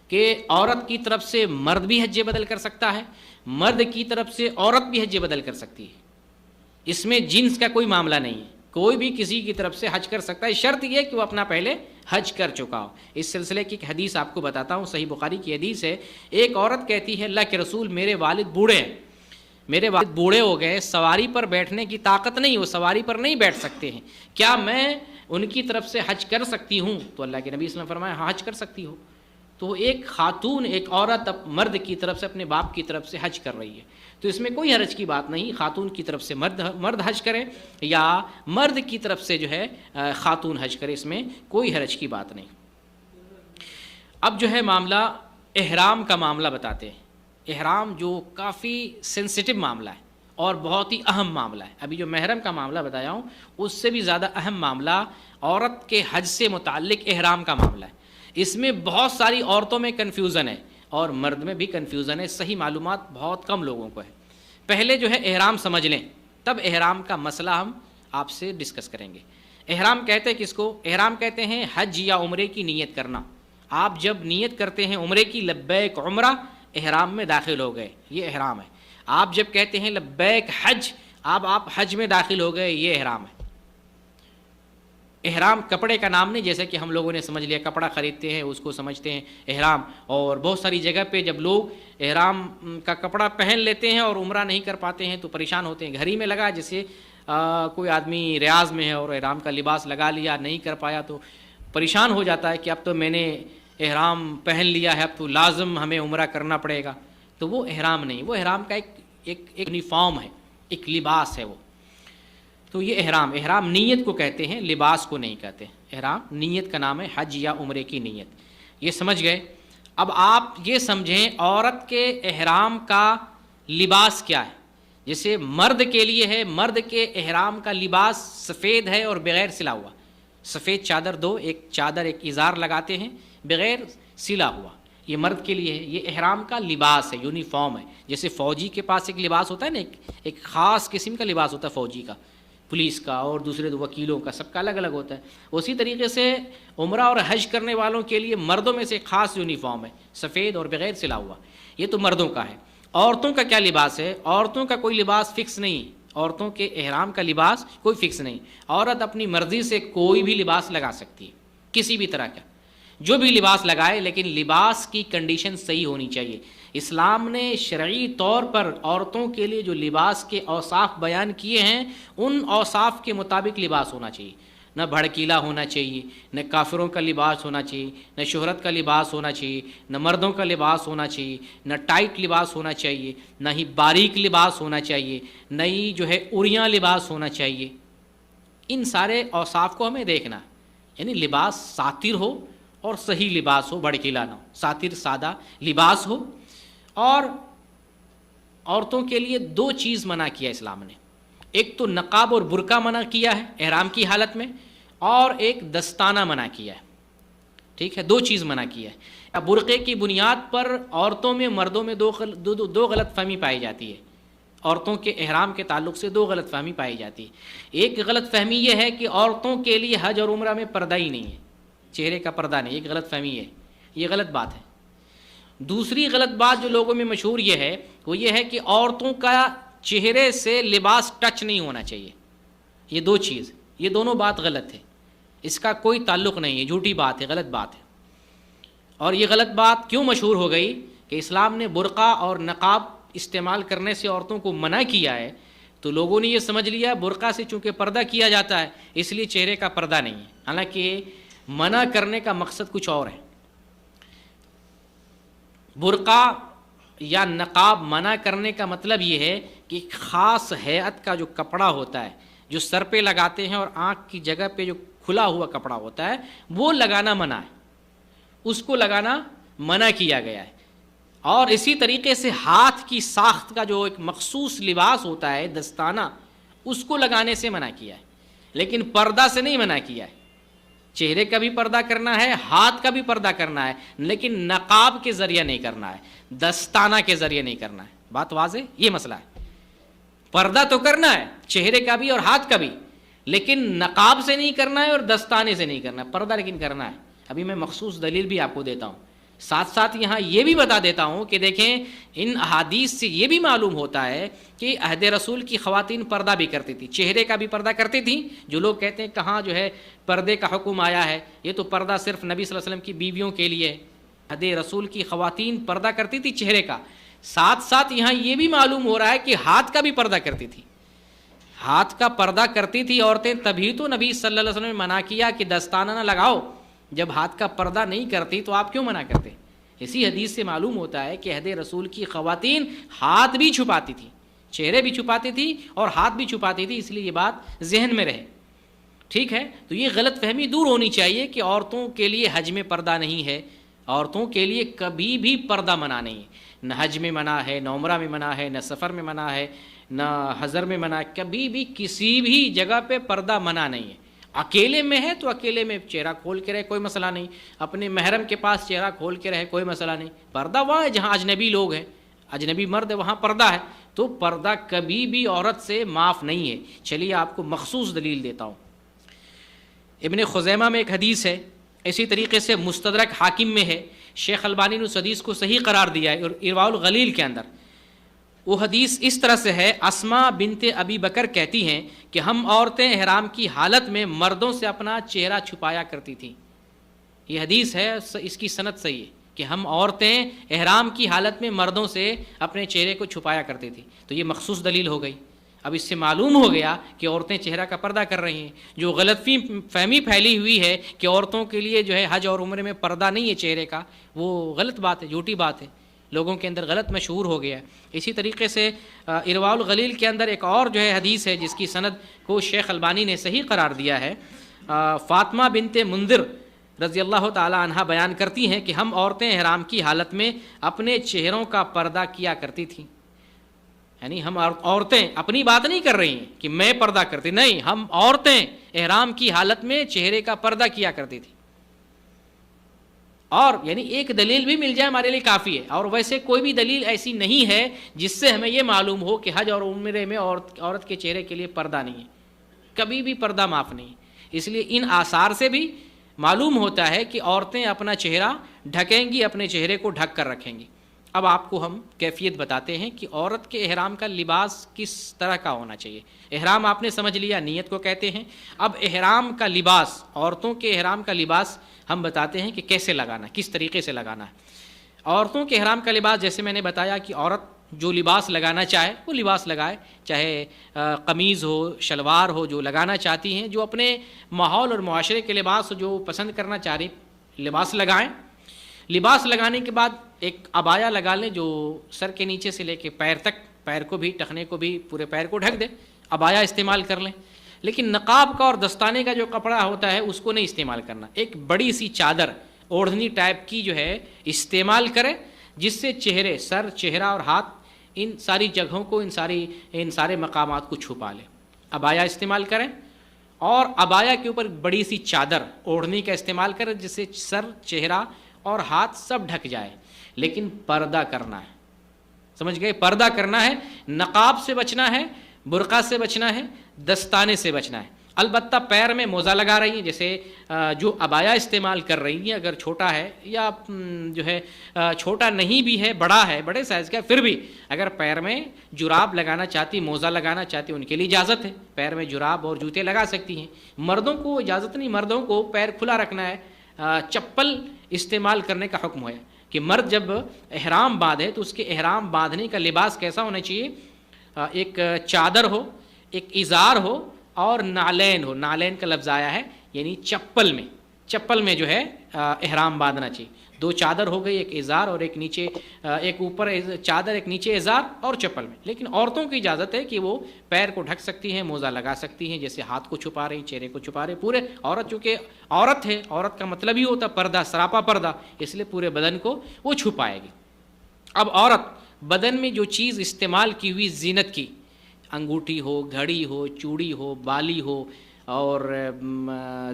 کہ عورت کی طرف سے مرد بھی حج بدل کر سکتا ہے، مرد کی طرف سے عورت بھی حج بدل کر سکتی ہے. اس میں جنس کا کوئی معاملہ نہیں ہے، کوئی بھی کسی کی طرف سے حج کر سکتا ہے، شرط یہ کہ وہ اپنا پہلے حج کر چکا ہو. اس سلسلے کی ایک حدیث آپ کو بتاتا ہوں، صحیح بخاری کی حدیث ہے. ایک عورت کہتی ہے، اللہ کے رسول میرے والد بوڑھے ہیں، میرے والد بوڑھے ہو گئے، سواری پر بیٹھنے کی طاقت نہیں، وہ سواری پر نہیں بیٹھ سکتے ہیں، کیا میں ان کی طرف سے حج کر سکتی ہوں؟ تو اللہ کے نبی صلی اللہ علیہ وسلم نے فرمایا ہاں، حج کر سکتی ہو. تو ایک خاتون، ایک عورت مرد کی طرف سے اپنے باپ کی طرف سے حج کر رہی ہے، تو اس میں کوئی حرج کی بات نہیں. خاتون کی طرف سے مرد حج کرے یا مرد کی طرف سے جو ہے خاتون حج کرے، اس میں کوئی حرج کی بات نہیں. اب جو ہے معاملہ احرام کا معاملہ بتاتے ہیں. احرام جو کافی سینسٹیو معاملہ ہے اور بہت ہی اہم معاملہ ہے. ابھی جو محرم کا معاملہ بتایا ہوں اس سے بھی زیادہ اہم معاملہ عورت کے حج سے متعلق احرام کا معاملہ ہے. اس میں بہت ساری عورتوں میں کنفیوژن ہے اور مرد میں بھی کنفیوژن ہے، صحیح معلومات بہت کم لوگوں کو ہے. پہلے جو ہے احرام سمجھ لیں، تب احرام کا مسئلہ ہم آپ سے ڈسکس کریں گے. احرام کہتے ہیں کس کو؟ احرام کہتے ہیں حج یا عمرے کی نیت کرنا. آپ جب نیت کرتے ہیں عمرے کی، لبیک عمرہ، احرام میں داخل ہو گئے، یہ احرام ہے. آپ جب کہتے ہیں لبیک حج، آپ حج میں داخل ہو گئے، یہ احرام ہے. احرام کپڑے کا نام نہیں، جیسے کہ ہم لوگوں نے سمجھ لیا کپڑا خریدتے ہیں اس کو سمجھتے ہیں احرام. اور بہت ساری جگہ پہ جب لوگ احرام کا کپڑا پہن لیتے ہیں اور عمرہ نہیں کر پاتے ہیں تو پریشان ہوتے ہیں. گھر ہی میں لگا، جیسے کوئی آدمی ریاض میں ہے اور احرام کا لباس لگا لیا، نہیں کر پایا تو پریشان ہو جاتا ہے کہ اب تو میں نے احرام پہن لیا ہے، اب تو لازم ہمیں عمرہ کرنا پڑے گا. تو وہ احرام نہیں، وہ احرام کا ایک یونیفارم ہے، ایک لباس ہے وہ. تو یہ احرام نیت کو کہتے ہیں، لباس کو نہیں کہتے. احرام نیت کا نام ہے، حج یا عمرے کی نیت. یہ سمجھ گئے؟ اب آپ یہ سمجھیں عورت کے احرام کا لباس کیا ہے. جیسے مرد کے لیے ہے، مرد کے احرام کا لباس سفید ہے اور بغیر سلا ہوا. سفید چادر دو، ایک چادر ایک ازار لگاتے ہیں بغیر سلا ہوا. یہ مرد کے لیے ہے، یہ احرام کا لباس ہے، یونیفارم ہے. جیسے فوجی کے پاس ایک لباس ہوتا ہے نا، ایک خاص قسم کا لباس ہوتا ہے فوجی کا، پولیس کا اور دوسرے وکیلوں کا، سب کا الگ الگ ہوتا ہے. اسی طریقے سے عمرہ اور حج کرنے والوں کے لیے مردوں میں سے ایک خاص یونیفارم ہے، سفید اور بغیر سلا ہوا. یہ تو مردوں کا ہے. عورتوں کا کیا لباس ہے؟ عورتوں کا کوئی لباس فکس نہیں. عورتوں کے احرام کا لباس کوئی فکس نہیں. عورت اپنی مرضی سے کوئی بھی لباس لگا سکتی ہے، کسی بھی طرح کا، جو بھی لباس لگائے، لیکن لباس کی کنڈیشن صحیح ہونی چاہیے. اسلام نے شرعی طور پر عورتوں کے لیے جو لباس کے اوصاف بیان کیے ہیں، ان اوصاف کے مطابق لباس ہونا چاہیے. نہ بھڑکیلا ہونا چاہیے، نہ کافروں کا لباس ہونا چاہیے، نہ شہرت کا لباس ہونا چاہیے، نہ مردوں کا لباس ہونا چاہیے، نہ ٹائٹ لباس ہونا چاہیے، نہ ہی باریک لباس ہونا چاہیے، نہ ہی جو ہے اریاں لباس ہونا چاہیے. ان سارے اوصاف کو ہمیں دیکھنا، یعنی لباس ساتر ہو اور صحیح لباس ہو، بھڑکیلا نہ ہو. ساتر سادہ لباس ہو. اور عورتوں کے لیے دو چیز منع کیا اسلام نے، ایک تو نقاب اور برقع منع کیا ہے احرام کی حالت میں، اور ایک دستانہ منع کیا ہے. ٹھیک ہے، دو چیز منع کیا ہے. اب برقعے کی بنیاد پر عورتوں میں مردوں میں دو غلط فہمی پائی جاتی ہے. عورتوں کے احرام کے تعلق سے دو غلط فہمی پائی جاتی ہے. ایک غلط فہمی یہ ہے کہ عورتوں کے لیے حج اور عمرہ میں پردہ ہی نہیں ہے، چہرے کا پردہ نہیں. ایک غلط فہمی ہے، یہ غلط بات ہے. دوسری غلط بات جو لوگوں میں مشہور یہ ہے، وہ یہ ہے کہ عورتوں کا چہرے سے لباس ٹچ نہیں ہونا چاہیے. یہ دو چیز، یہ دونوں بات غلط ہے. اس کا کوئی تعلق نہیں ہے، جھوٹی بات ہے، غلط بات ہے. اور یہ غلط بات کیوں مشہور ہو گئی کہ اسلام نے برقع اور نقاب استعمال کرنے سے عورتوں کو منع کیا ہے، تو لوگوں نے یہ سمجھ لیا برقع سے چونکہ پردہ کیا جاتا ہے اس لیے چہرے کا پردہ نہیں ہے. حالانکہ منع کرنے کا مقصد کچھ اور ہے. برقع یا نقاب منع کرنے کا مطلب یہ ہے کہ خاص ہیئت کا جو کپڑا ہوتا ہے، جو سر پہ لگاتے ہیں اور آنکھ کی جگہ پہ جو کھلا ہوا کپڑا ہوتا ہے، وہ لگانا منع ہے. اس کو لگانا منع کیا گیا ہے. اور اسی طریقے سے ہاتھ کی ساخت کا جو ایک مخصوص لباس ہوتا ہے دستانہ، اس کو لگانے سے منع کیا ہے، لیکن پردہ سے نہیں منع کیا ہے. چہرے کا بھی پردہ کرنا ہے، ہاتھ کا بھی پردہ کرنا ہے، لیکن نقاب کے ذریعے نہیں کرنا ہے، دستانہ کے ذریعے نہیں کرنا ہے. بات واضح؟ یہ مسئلہ ہے. پردہ تو کرنا ہے چہرے کا بھی اور ہاتھ کا بھی، لیکن نقاب سے نہیں کرنا ہے اور دستانے سے نہیں کرنا ہے. پردہ لیکن کرنا ہے. ابھی میں مخصوص دلیل بھی آپ کو دیتا ہوں. ساتھ ساتھ یہاں یہ بھی بتا دیتا ہوں کہ دیکھیں ان احادیث سے یہ بھی معلوم ہوتا ہے کہ عہد رسول کی خواتین پردہ بھی کرتی تھی، چہرے کا بھی پردہ کرتی تھیں. جو لوگ کہتے ہیں کہاں جو ہے پردے کا حکم آیا ہے، یہ تو پردہ صرف نبی صلی اللہ علیہ وسلم کی بیویوں کے لیے ہے. عہد رسول کی خواتین پردہ کرتی تھی چہرے کا. ساتھ ساتھ یہاں یہ بھی معلوم ہو رہا ہے کہ ہاتھ کا بھی پردہ کرتی تھی. ہاتھ کا پردہ کرتی تھی عورتیں، تبھی تو نبی صلی اللہ علیہ وسلم نے منع کیا کہ دستانہ نہ لگاؤ. جب ہاتھ کا پردہ نہیں کرتی تو آپ کیوں منع کرتے؟ اسی حدیث سے معلوم ہوتا ہے کہ عہد رسول کی خواتین ہاتھ بھی چھپاتی تھی، چہرے بھی چھپاتی تھی اور ہاتھ بھی چھپاتی تھی. اس لیے یہ بات ذہن میں رہے. ٹھیک ہے، تو یہ غلط فہمی دور ہونی چاہیے کہ عورتوں کے لیے حج میں پردہ نہیں ہے. عورتوں کے لیے کبھی بھی پردہ منع نہیں ہے. نہ حج میں منع ہے، نہ عمرہ میں منع ہے، نہ سفر میں منع ہے، نہ حضر میں منع ہے. کبھی بھی کسی بھی جگہ پہ پردہ منع نہیں ہے. اکیلے میں ہے تو اکیلے میں چہرہ کھول کے رہے، کوئی مسئلہ نہیں. اپنے محرم کے پاس چہرہ کھول کے رہے، کوئی مسئلہ نہیں. پردہ وہاں ہے جہاں اجنبی لوگ ہیں، اجنبی مرد ہے، وہاں پردہ ہے. تو پردہ کبھی بھی عورت سے معاف نہیں ہے. چلیے آپ کو مخصوص دلیل دیتا ہوں. ابن خزیمہ میں ایک حدیث ہے، اسی طریقے سے مستدرک حاکم میں ہے. شیخ البانی نے اس حدیث کو صحیح قرار دیا ہے. اور ارواء الغلیل کے اندر وہ حدیث اس طرح سے ہے، اسماء بنت ابی بکر کہتی ہیں کہ ہم عورتیں احرام کی حالت میں مردوں سے اپنا چہرہ چھپایا کرتی تھیں. یہ حدیث ہے، اس کی سند صحیح ہے کہ ہم عورتیں احرام کی حالت میں مردوں سے اپنے چہرے کو چھپایا کرتی تھیں. تو یہ مخصوص دلیل ہو گئی. اب اس سے معلوم ہو گیا کہ عورتیں چہرہ کا پردہ کر رہی ہیں. جو غلط فہمی پھیلی ہوئی ہے کہ عورتوں کے لیے جو ہے حج اور عمرے میں پردہ نہیں ہے چہرے کا، وہ غلط بات ہے، جھوٹی بات ہے، لوگوں کے اندر غلط مشہور ہو گیا. اسی طریقے سے ارواء الغلیل کے اندر ایک اور جو ہے حدیث ہے جس کی سند کو شیخ البانی نے صحیح قرار دیا ہے. فاطمہ بنت منذر رضی اللہ تعالی عنہ بیان کرتی ہیں کہ ہم عورتیں احرام کی حالت میں اپنے چہروں کا پردہ کیا کرتی تھیں. یعنی ہم عورتیں اپنی بات نہیں کر رہی ہیں کہ میں پردہ کرتی، نہیں، ہم عورتیں احرام کی حالت میں چہرے کا پردہ کیا کرتی تھی. اور یعنی ایک دلیل بھی مل جائے ہمارے لیے کافی ہے، اور ویسے کوئی بھی دلیل ایسی نہیں ہے جس سے ہمیں یہ معلوم ہو کہ حج اور عمرے میں عورت کے چہرے کے لیے پردہ نہیں ہے، کبھی بھی پردہ معاف نہیں۔ اس لیے ان آثار سے بھی معلوم ہوتا ہے کہ عورتیں اپنا چہرہ ڈھکیں گی، اپنے چہرے کو ڈھک کر رکھیں گی۔ اب آپ کو ہم کیفیت بتاتے ہیں کہ عورت کے احرام کا لباس کس طرح کا ہونا چاہیے۔ احرام آپ نے سمجھ لیا، نیت کو کہتے ہیں۔ اب احرام کا لباس، عورتوں کے احرام کا لباس ہم بتاتے ہیں کہ کیسے لگانا ہے، کس طریقے سے لگانا ہے۔ عورتوں کے احرام کا لباس جیسے میں نے بتایا کہ عورت جو لباس لگانا چاہے وہ لباس لگائے، چاہے قمیض ہو، شلوار ہو، جو لگانا چاہتی ہیں، جو اپنے ماحول اور معاشرے کے لباس جو پسند کرنا چاہ رہی لباس لگائیں۔ لباس لگانے کے بعد ایک عبایا لگا لیں جو سر کے نیچے سے لے کے پیر تک، پیر کو بھی، ٹخنے کو بھی، پورے پیر کو ڈھک دے، عبایا استعمال کر لیں۔ لیکن نقاب کا اور دستانے کا جو کپڑا ہوتا ہے اس کو نہیں استعمال کرنا، ایک بڑی سی چادر اوڑھنی ٹائپ کی جو ہے استعمال کرے، جس سے چہرے، سر، چہرہ اور ہاتھ، ان ساری جگہوں کو، ان سارے مقامات کو چھپا لے۔ عبایا استعمال کریں، اور عبایا کے اوپر بڑی سی چادر اوڑھنی کا استعمال کریں جس سے سر، چہرہ اور ہاتھ سب ڈھک جائے، لیکن پردہ کرنا ہے۔ سمجھ گئے؟ پردہ کرنا ہے، نقاب سے بچنا ہے، برقع سے بچنا ہے، دستانے سے بچنا ہے۔ البتہ پیر میں موزہ لگا رہی ہیں، جیسے جو عبایا استعمال کر رہی ہیں، اگر چھوٹا ہے یا جو ہے چھوٹا نہیں بھی ہے، بڑا ہے، بڑے سائز کا، پھر بھی اگر پیر میں جراب لگانا چاہتی، موزہ لگانا چاہتی، ان کے لیے اجازت ہے، پیر میں جراب اور جوتے لگا سکتی ہیں۔ مردوں کو اجازت نہیں، مردوں کو پیر کھلا رکھنا ہے، چپل استعمال کرنے کا حکم ہے کہ مرد جب احرام باندھے تو اس کے احرام باندھنے کا لباس کیسا ہونا چاہیے؟ ایک چادر ہو، ایک ازار ہو، اور نالین ہو۔ نالین کا لفظ آیا ہے یعنی چپل میں جو ہے احرام باندھنا چاہیے۔ دو چادر ہو گئی، ایک ازار اور ایک نیچے، ایک اوپر چادر، ایک نیچے ازار، اور چپل میں۔ لیکن عورتوں کی اجازت ہے کہ وہ پیر کو ڈھک سکتی ہیں، موزہ لگا سکتی ہیں، جیسے ہاتھ کو چھپا رہی، چہرے کو چھپا رہی، پورے عورت، چونکہ عورت ہے، عورت کا مطلب ہی ہوتا پردہ، سراپا پردہ، اس لیے پورے بدن کو وہ چھپائے گی۔ اب عورت بدن میں جو چیز استعمال کی ہوئی زینت کی، انگوٹھی ہو، گھڑی ہو، چوڑی ہو، بالی ہو، اور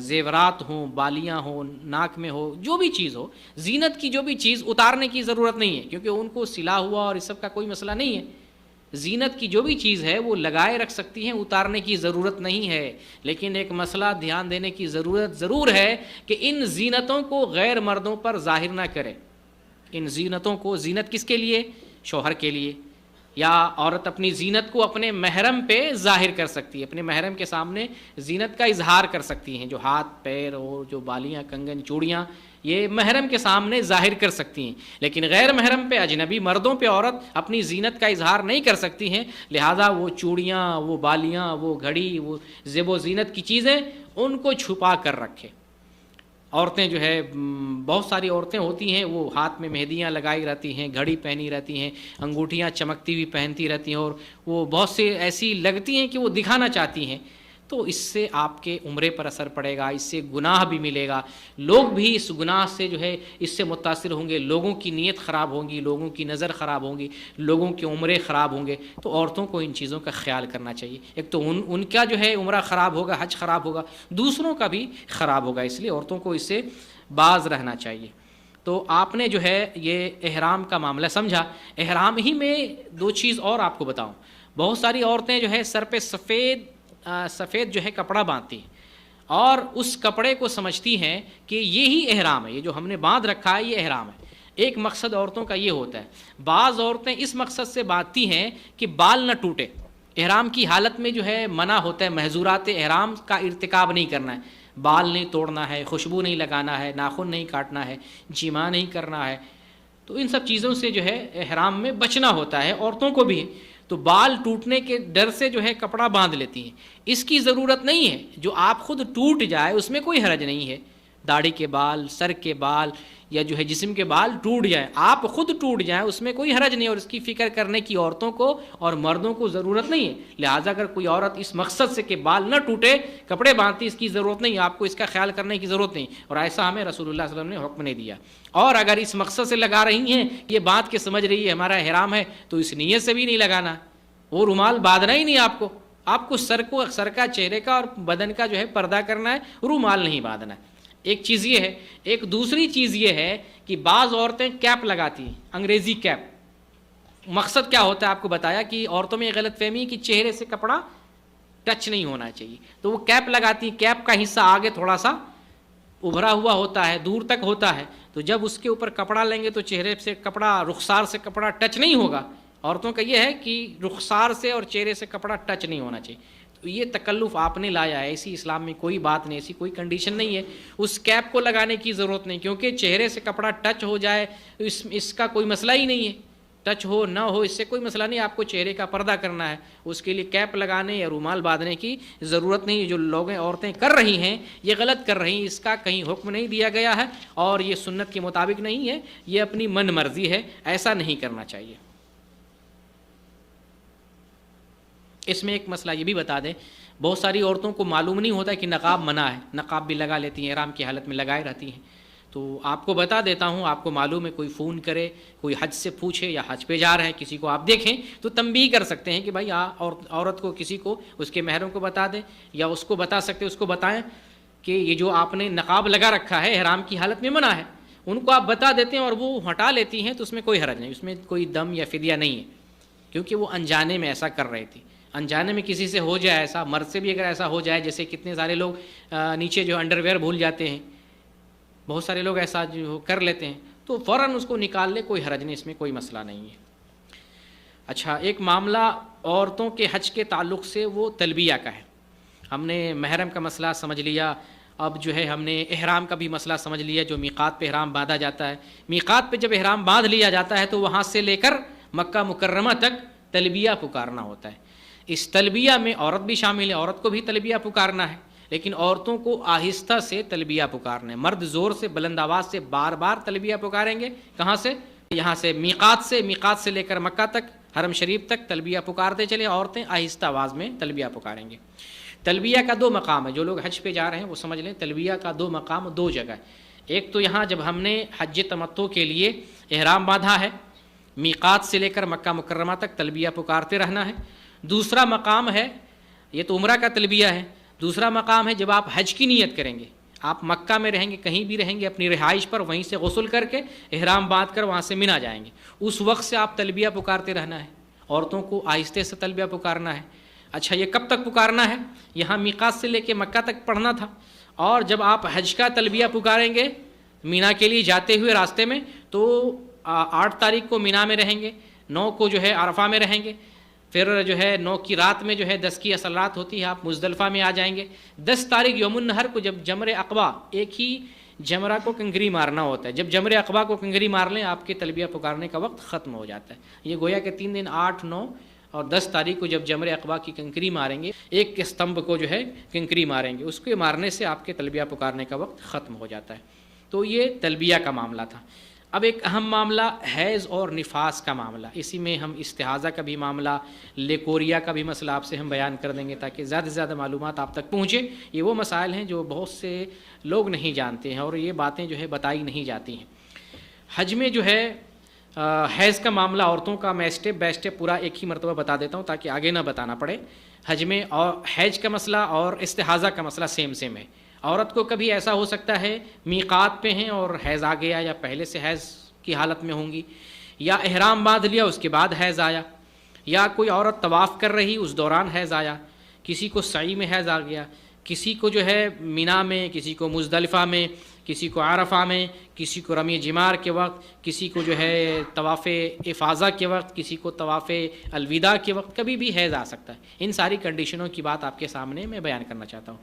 زیورات ہوں، بالیاں ہوں، ناک میں ہو، جو بھی چیز ہو، زینت کی جو بھی چیز، اتارنے کی ضرورت نہیں ہے، کیونکہ ان کو سلا ہوا اور اس سب کا کوئی مسئلہ نہیں ہے۔ زینت کی جو بھی چیز ہے وہ لگائے رکھ سکتی ہیں، اتارنے کی ضرورت نہیں ہے۔ لیکن ایک مسئلہ دھیان دینے کی ضرورت ضرور ہے کہ ان زینتوں کو غیر مردوں پر ظاہر نہ کرے۔ ان زینتوں کو، زینت کس کے لیے؟ شوہر کے لیے، یا عورت اپنی زینت کو اپنے محرم پہ ظاہر کر سکتی ہے، اپنے محرم کے سامنے زینت کا اظہار کر سکتی ہیں، جو ہاتھ، پیر اور جو بالیاں، کنگن، چوڑیاں، یہ محرم کے سامنے ظاہر کر سکتی ہیں۔ لیکن غیر محرم پہ، اجنبی مردوں پہ عورت اپنی زینت کا اظہار نہیں کر سکتی ہیں، لہٰذا وہ چوڑیاں، وہ بالیاں، وہ گھڑی، وہ زیب و زینت کی چیزیں ان کو چھپا کر رکھے۔ عورتیں جو ہے، بہت ساری عورتیں ہوتی ہیں، وہ ہاتھ میں مہندیاں لگائی رہتی ہیں، گھڑی پہنی رہتی ہیں، انگوٹھیاں چمکتی ہوئی پہنتی رہتی ہیں، اور وہ بہت سے ایسی لگتی ہیں کہ وہ دکھانا چاہتی ہیں، تو اس سے آپ کے عمرے پر اثر پڑے گا، اس سے گناہ بھی ملے گا، لوگ بھی اس گناہ سے جو ہے اس سے متاثر ہوں گے، لوگوں کی نیت خراب ہوگی، لوگوں کی نظر خراب ہوگی، لوگوں کے عمرے خراب ہوں گے۔ تو عورتوں کو ان چیزوں کا خیال کرنا چاہیے۔ ایک تو ان کا جو ہے عمرہ خراب ہوگا، حج خراب ہوگا، دوسروں کا بھی خراب ہوگا، اس لیے عورتوں کو اس سے باز رہنا چاہیے۔ تو آپ نے جو ہے یہ احرام کا معاملہ سمجھا۔ احرام ہی میں دو چیز اور آپ کو بتاؤں، بہت ساری عورتیں جو ہے سر پہ سفید جو ہے کپڑا باندھتی ہیں، اور اس کپڑے کو سمجھتی ہیں کہ یہی احرام ہے، یہ جو ہم نے باندھ رکھا ہے یہ احرام ہے۔ ایک مقصد عورتوں کا یہ ہوتا ہے، بعض عورتیں اس مقصد سے باندھتی ہیں کہ بال نہ ٹوٹے، احرام کی حالت میں جو ہے منع ہوتا ہے، محظورات احرام کا ارتکاب نہیں کرنا ہے، بال نہیں توڑنا ہے، خوشبو نہیں لگانا ہے، ناخن نہیں کاٹنا ہے، جماع نہیں کرنا ہے، تو ان سب چیزوں سے جو ہے احرام میں بچنا ہوتا ہے، عورتوں کو بھی۔ تو بال ٹوٹنے کے ڈر سے جو ہے کپڑا باندھ لیتی ہیں، اس کی ضرورت نہیں ہے، جو آپ خود ٹوٹ جائے اس میں کوئی حرج نہیں ہے، داڑھی کے بال، سر کے بال، یا جو ہے جسم کے بال ٹوٹ جائیں، آپ خود ٹوٹ جائیں، اس میں کوئی حرج نہیں، اور اس کی فکر کرنے کی عورتوں کو اور مردوں کو ضرورت نہیں ہے۔ لہٰذا اگر کوئی عورت اس مقصد سے کہ بال نہ ٹوٹے کپڑے باندھتی، اس کی ضرورت نہیں، آپ کو اس کا خیال کرنے کی ضرورت نہیں، اور ایسا ہمیں رسول اللہ صلی اللہ علیہ وسلم نے حکم نہیں دیا۔ اور اگر اس مقصد سے لگا رہی ہیں، یہ باندھ کے سمجھ رہی ہے ہمارا احرام ہے، تو اس نیت سے بھی نہیں لگانا، وہ رومال باندھنا ہی نہیں، آپ کو سر کا، چہرے کا اور بدن کا جو ہے پردہ کرنا ہے، رومال نہیں باندھنا ہے۔ ایک چیز یہ ہے. ایک دوسری چیز یہ ہے کہ بعض عورتیں کیپ لگاتی ہیں, انگریزی کیپ. مقصد کیا ہوتا ہے آپ کو بتایا کہ عورتوں میں غلط فہمی کہ چہرے سے کپڑا ٹچ نہیں ہونا چاہیے, تو وہ کیپ لگاتی ہیں. کیپ کا حصہ آگے تھوڑا سا ابھرا ہوا ہوتا ہے, دور تک ہوتا ہے, تو جب اس کے اوپر کپڑا لیں گے تو چہرے سے کپڑا, رخسار سے کپڑا ٹچ نہیں ہوگا. عورتوں کا یہ ہے کہ رخسار سے اور چہرے سے کپڑا ٹچ نہیں ہونا چاہیے. تو یہ تکلف آپ نے لایا ہے, ایسی اسلام میں کوئی بات نہیں, ایسی کوئی کنڈیشن نہیں ہے. اس کیپ کو لگانے کی ضرورت نہیں, کیونکہ چہرے سے کپڑا ٹچ ہو جائے اس کا کوئی مسئلہ ہی نہیں ہے. ٹچ ہو نہ ہو اس سے کوئی مسئلہ نہیں, آپ کو چہرے کا پردہ کرنا ہے, اس کے لیے کیپ لگانے یا رومال باندھنے کی ضرورت نہیں. جو لوگ عورتیں کر رہی ہیں یہ غلط کر رہی ہیں, اس کا کہیں حکم نہیں دیا گیا ہے اور یہ سنت کے مطابق نہیں ہے, یہ اپنی من مرضی ہے, ایسا نہیں کرنا چاہیے. اس میں ایک مسئلہ یہ بھی بتا دیں, بہت ساری عورتوں کو معلوم نہیں ہوتا کہ نقاب منع ہے, نقاب بھی لگا لیتی ہیں, احرام کی حالت میں لگائے رہتی ہیں. تو آپ کو بتا دیتا ہوں, آپ کو معلوم ہے, کوئی فون کرے, کوئی حج سے پوچھے یا حج پہ جا رہے ہیں, کسی کو آپ دیکھیں تو تنبیہ کر سکتے ہیں کہ بھائی عورت کو کسی کو اس کے محرم کو بتا دیں, یا اس کو بتا سکتے اس کو بتائیں کہ یہ جو آپ نے نقاب لگا رکھا ہے احرام کی حالت میں منع ہے. ان کو آپ بتا دیتے ہیں اور وہ ہٹا لیتی ہیں تو اس میں کوئی حرج نہیں, اس میں کوئی دم یا فدیہ نہیں ہے, کیونکہ وہ انجانے میں ایسا کر رہی تھی. انجانے میں کسی سے ہو جائے ایسا, مرد سے بھی اگر ایسا ہو جائے, جیسے کتنے سارے لوگ نیچے جو انڈر ویئر بھول جاتے ہیں, بہت سارے لوگ ایسا جو کر لیتے ہیں, تو فوراً اس کو نکال لے, کوئی حرج نہیں, اس میں کوئی مسئلہ نہیں ہے. اچھا, ایک معاملہ عورتوں کے حج کے تعلق سے وہ تلبیہ کا ہے. ہم نے محرم کا مسئلہ سمجھ لیا, اب جو ہے ہم نے احرام کا بھی مسئلہ سمجھ لیا, جو میقات پہ احرام باندھا جاتا ہے. میقات پہ جب احرام باندھ لیا جاتا ہے تو وہاں سے لے کر مکہ مکرمہ تک تلبیہ پکارنا ہوتا ہے. اس تلبیہ میں عورت بھی شامل ہے, عورت کو بھی تلبیہ پکارنا ہے, لیکن عورتوں کو آہستہ سے تلبیہ پکارنا ہے. مرد زور سے بلند آواز سے بار بار تلبیہ پکاریں گے. کہاں سے؟ یہاں سے میقات سے لے کر مکہ تک, حرم شریف تک تلبیہ پکارتے چلے. عورتیں آہستہ آواز میں تلبیہ پکاریں گے. تلبیہ کا دو مقام ہے, جو لوگ حج پہ جا رہے ہیں وہ سمجھ لیں, تلبیہ کا دو مقام, دو جگہ ہے. ایک تو یہاں جب ہم نے حج تمتع کے لیے احرام باندھا ہے, میقات سے لے کر مکہ مکرمہ تک تلبیہ پکارتے رہنا ہے. دوسرا مقام ہے, یہ تو عمرہ کا تلبیہ ہے, دوسرا مقام ہے جب آپ حج کی نیت کریں گے, آپ مکہ میں رہیں گے, کہیں بھی رہیں گے, اپنی رہائش پر وہیں سے غسل کر کے احرام باندھ کر وہاں سے منا جائیں گے. اس وقت سے آپ تلبیہ پکارتے رہنا ہے. عورتوں کو آہستہ سے تلبیہ پکارنا ہے. اچھا, یہ کب تک پکارنا ہے؟ یہاں میقات سے لے کے مکہ تک پڑھنا تھا, اور جب آپ حج کا تلبیہ پکاریں گے مینا کے لیے جاتے ہوئے راستے میں, تو 8 تاریخ کو مینا میں رہیں گے, 9 کو جو ہے عرفہ میں رہیں گے, پھر جو ہے 9 کی رات میں جو ہے 10 کی اصل رات ہوتی ہے, آپ مزدلفہ میں آ جائیں گے. 10 تاریخ یوم النحر کو جب جمر عقبہ, ایک ہی جمرہ کو کنکری مارنا ہوتا ہے, جب جمر عقبہ کو کنکری مار لیں آپ کے تلبیہ پکارنے کا وقت ختم ہو جاتا ہے. یہ گویا کہ 3 دن 8, 9 اور 10 تاریخ کو جب جمر عقبہ کی کنکری ماریں گے, ایک کے استمبھ کو جو ہے کنکری ماریں گے, اس کے مارنے سے آپ کے تلبیہ پکارنے کا وقت ختم ہو جاتا ہے. تو یہ تلبیہ کا معاملہ تھا. اب ایک اہم معاملہ حیض اور نفاس کا معاملہ, اسی میں ہم استحاضہ کا بھی معاملہ, لیکوریا کا بھی مسئلہ آپ سے ہم بیان کر دیں گے تاکہ زیادہ سے زیادہ معلومات آپ تک پہنچے. یہ وہ مسائل ہیں جو بہت سے لوگ نہیں جانتے ہیں اور یہ باتیں جو ہے بتائی نہیں جاتی ہیں. حج میں جو ہے حیض کا معاملہ عورتوں کا میں اسٹیپ بائی اسٹیپ پورا ایک ہی مرتبہ بتا دیتا ہوں تاکہ آگے نہ بتانا پڑے. حج میں اور حیض کا مسئلہ اور استحاضہ کا مسئلہ سیم ہے. عورت کو کبھی ایسا ہو سکتا ہے میقات پہ ہیں اور حیض آ گیا, یا پہلے سے حیض کی حالت میں ہوں گی, یا احرام باندھ لیا اس کے بعد حیض آیا, یا کوئی عورت طواف کر رہی اس دوران حیض آیا, کسی کو سعی میں حیض آ گیا, کسی کو جو ہے مینا میں, کسی کو مزدلفہ میں, کسی کو عرفہ میں, کسی کو رمی جمار کے وقت, کسی کو جو ہے طواف افاضہ کے وقت, کسی کو طواف الوداع کے وقت, کبھی بھی حیض آ سکتا ہے. ان ساری کنڈیشنوں کی بات آپ کے سامنے میں بیان کرنا چاہتا ہوں.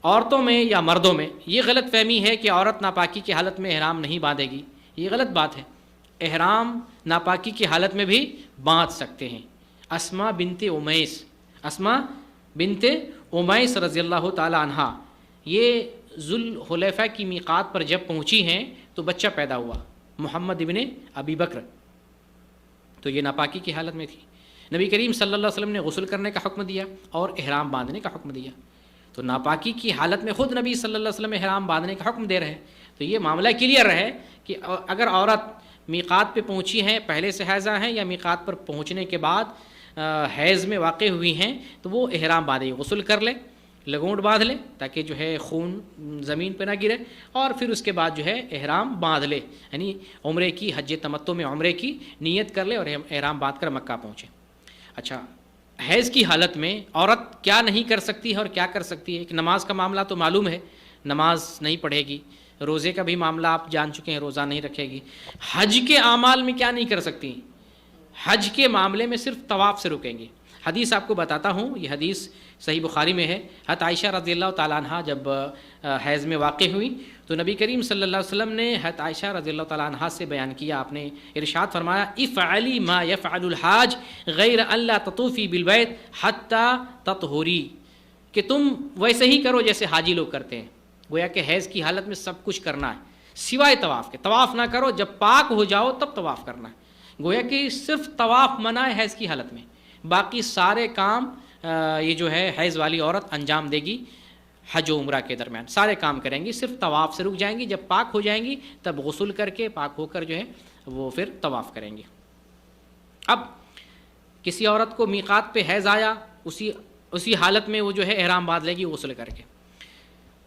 عورتوں میں یا مردوں میں یہ غلط فہمی ہے کہ عورت ناپاکی کی حالت میں احرام نہیں باندھے گی, یہ غلط بات ہے. احرام ناپاکی کی حالت میں بھی باندھ سکتے ہیں. اسما بنت امیس رضی اللہ تعالی عنہا, یہ ذوالحلیفہ کی میقات پر جب پہنچی ہیں تو بچہ پیدا ہوا, محمد ابن ابی بکر, تو یہ ناپاکی کی حالت میں تھی. نبی کریم صلی اللہ علیہ وسلم نے غسل کرنے کا حکم دیا اور احرام باندھنے کا حکم دیا. تو ناپاکی کی حالت میں خود نبی صلی اللہ علیہ وسلم احرام باندھنے کا حکم دے رہے ہیں. تو یہ معاملہ کلیئر ہے کہ اگر عورت میقات پہ پہنچی ہیں, پہلے سے حیضہ ہیں, یا میقات پر پہنچنے کے بعد حیض میں واقع ہوئی ہیں, تو وہ احرام باندھے, غسل کر لے لگونٹ باندھ لے تاکہ جو ہے خون زمین پہ نہ گرے، اور پھر اس کے بعد جو ہے احرام باندھ لے، یعنی عمرے کی حج تمتع میں عمرے کی نیت کر لے اور احرام باندھ کر مکہ پہنچے۔ اچھا، حیض کی حالت میں عورت کیا نہیں کر سکتی ہے اور کیا کر سکتی ہے؟ ایک نماز کا معاملہ تو معلوم ہے، نماز نہیں پڑھے گی، روزے کا بھی معاملہ آپ جان چکے ہیں، روزہ نہیں رکھے گی۔ حج کے اعمال میں کیا نہیں کر سکتی؟ حج کے معاملے میں صرف طواف سے رکیں گی۔ حدیث آپ کو بتاتا ہوں، یہ حدیث صحیح بخاری میں ہے۔ حضرت عائشہ رضی اللہ تعالیٰ عنہ جب حیض میں واقع ہوئی تو نبی کریم صلی اللہ علیہ وسلم نے حضرت عائشہ رضی اللہ تعالیٰ عنہ سے بیان کیا، آپ نے ارشاد فرمایا افعلی ما یفعل الحاج غیر اللہ تطوفی بالبیت حتی تطہری، کہ تم ویسے ہی کرو جیسے حاجی لوگ کرتے ہیں۔ گویا کہ حیض کی حالت میں سب کچھ کرنا ہے سوائے طواف کے، طواف نہ کرو، جب پاک ہو جاؤ تب طواف کرنا ہے۔ گویا کہ صرف طواف منع ہے حیض کی حالت میں، باقی سارے کام یہ جو ہے حیض والی عورت انجام دے گی حج و عمرہ کے درمیان، سارے کام کریں گی، صرف طواف سے رک جائیں گی۔ جب پاک ہو جائیں گی تب غسل کر کے پاک ہو کر جو ہے وہ پھر طواف کریں گی۔ اب کسی عورت کو میقات پہ حیض آیا، اسی حالت میں وہ جو ہے احرام باندھ لے گی غسل کر کے،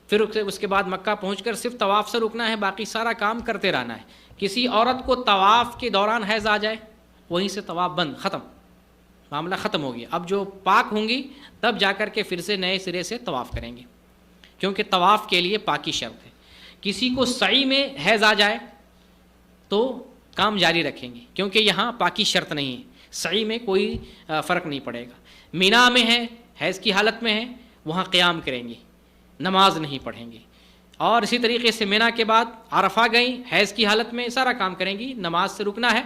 پھر اس کے بعد مکہ پہنچ کر صرف طواف سے رکنا ہے، باقی سارا کام کرتے رہنا ہے۔ کسی عورت کو طواف کے دوران حیض آ جائے، وہیں سے طواف بند، ختم، معاملہ ختم ہو گیا۔ اب جو پاک ہوں گی تب جا کر کے پھر سے نئے سرے سے طواف کریں گے، کیونکہ طواف کے لیے پاکی شرط ہے۔ کسی کو سعی میں حیض آ جائے تو کام جاری رکھیں گے، کیونکہ یہاں پاکی شرط نہیں ہے، سعی میں کوئی فرق نہیں پڑے گا۔ مینا میں ہے، حیض کی حالت میں ہے، وہاں قیام کریں گے، نماز نہیں پڑھیں گے۔ اور اسی طریقے سے مینا کے بعد عرفہ گئیں، حیض کی حالت میں سارا کام کریں گی، نماز سے رکنا ہے،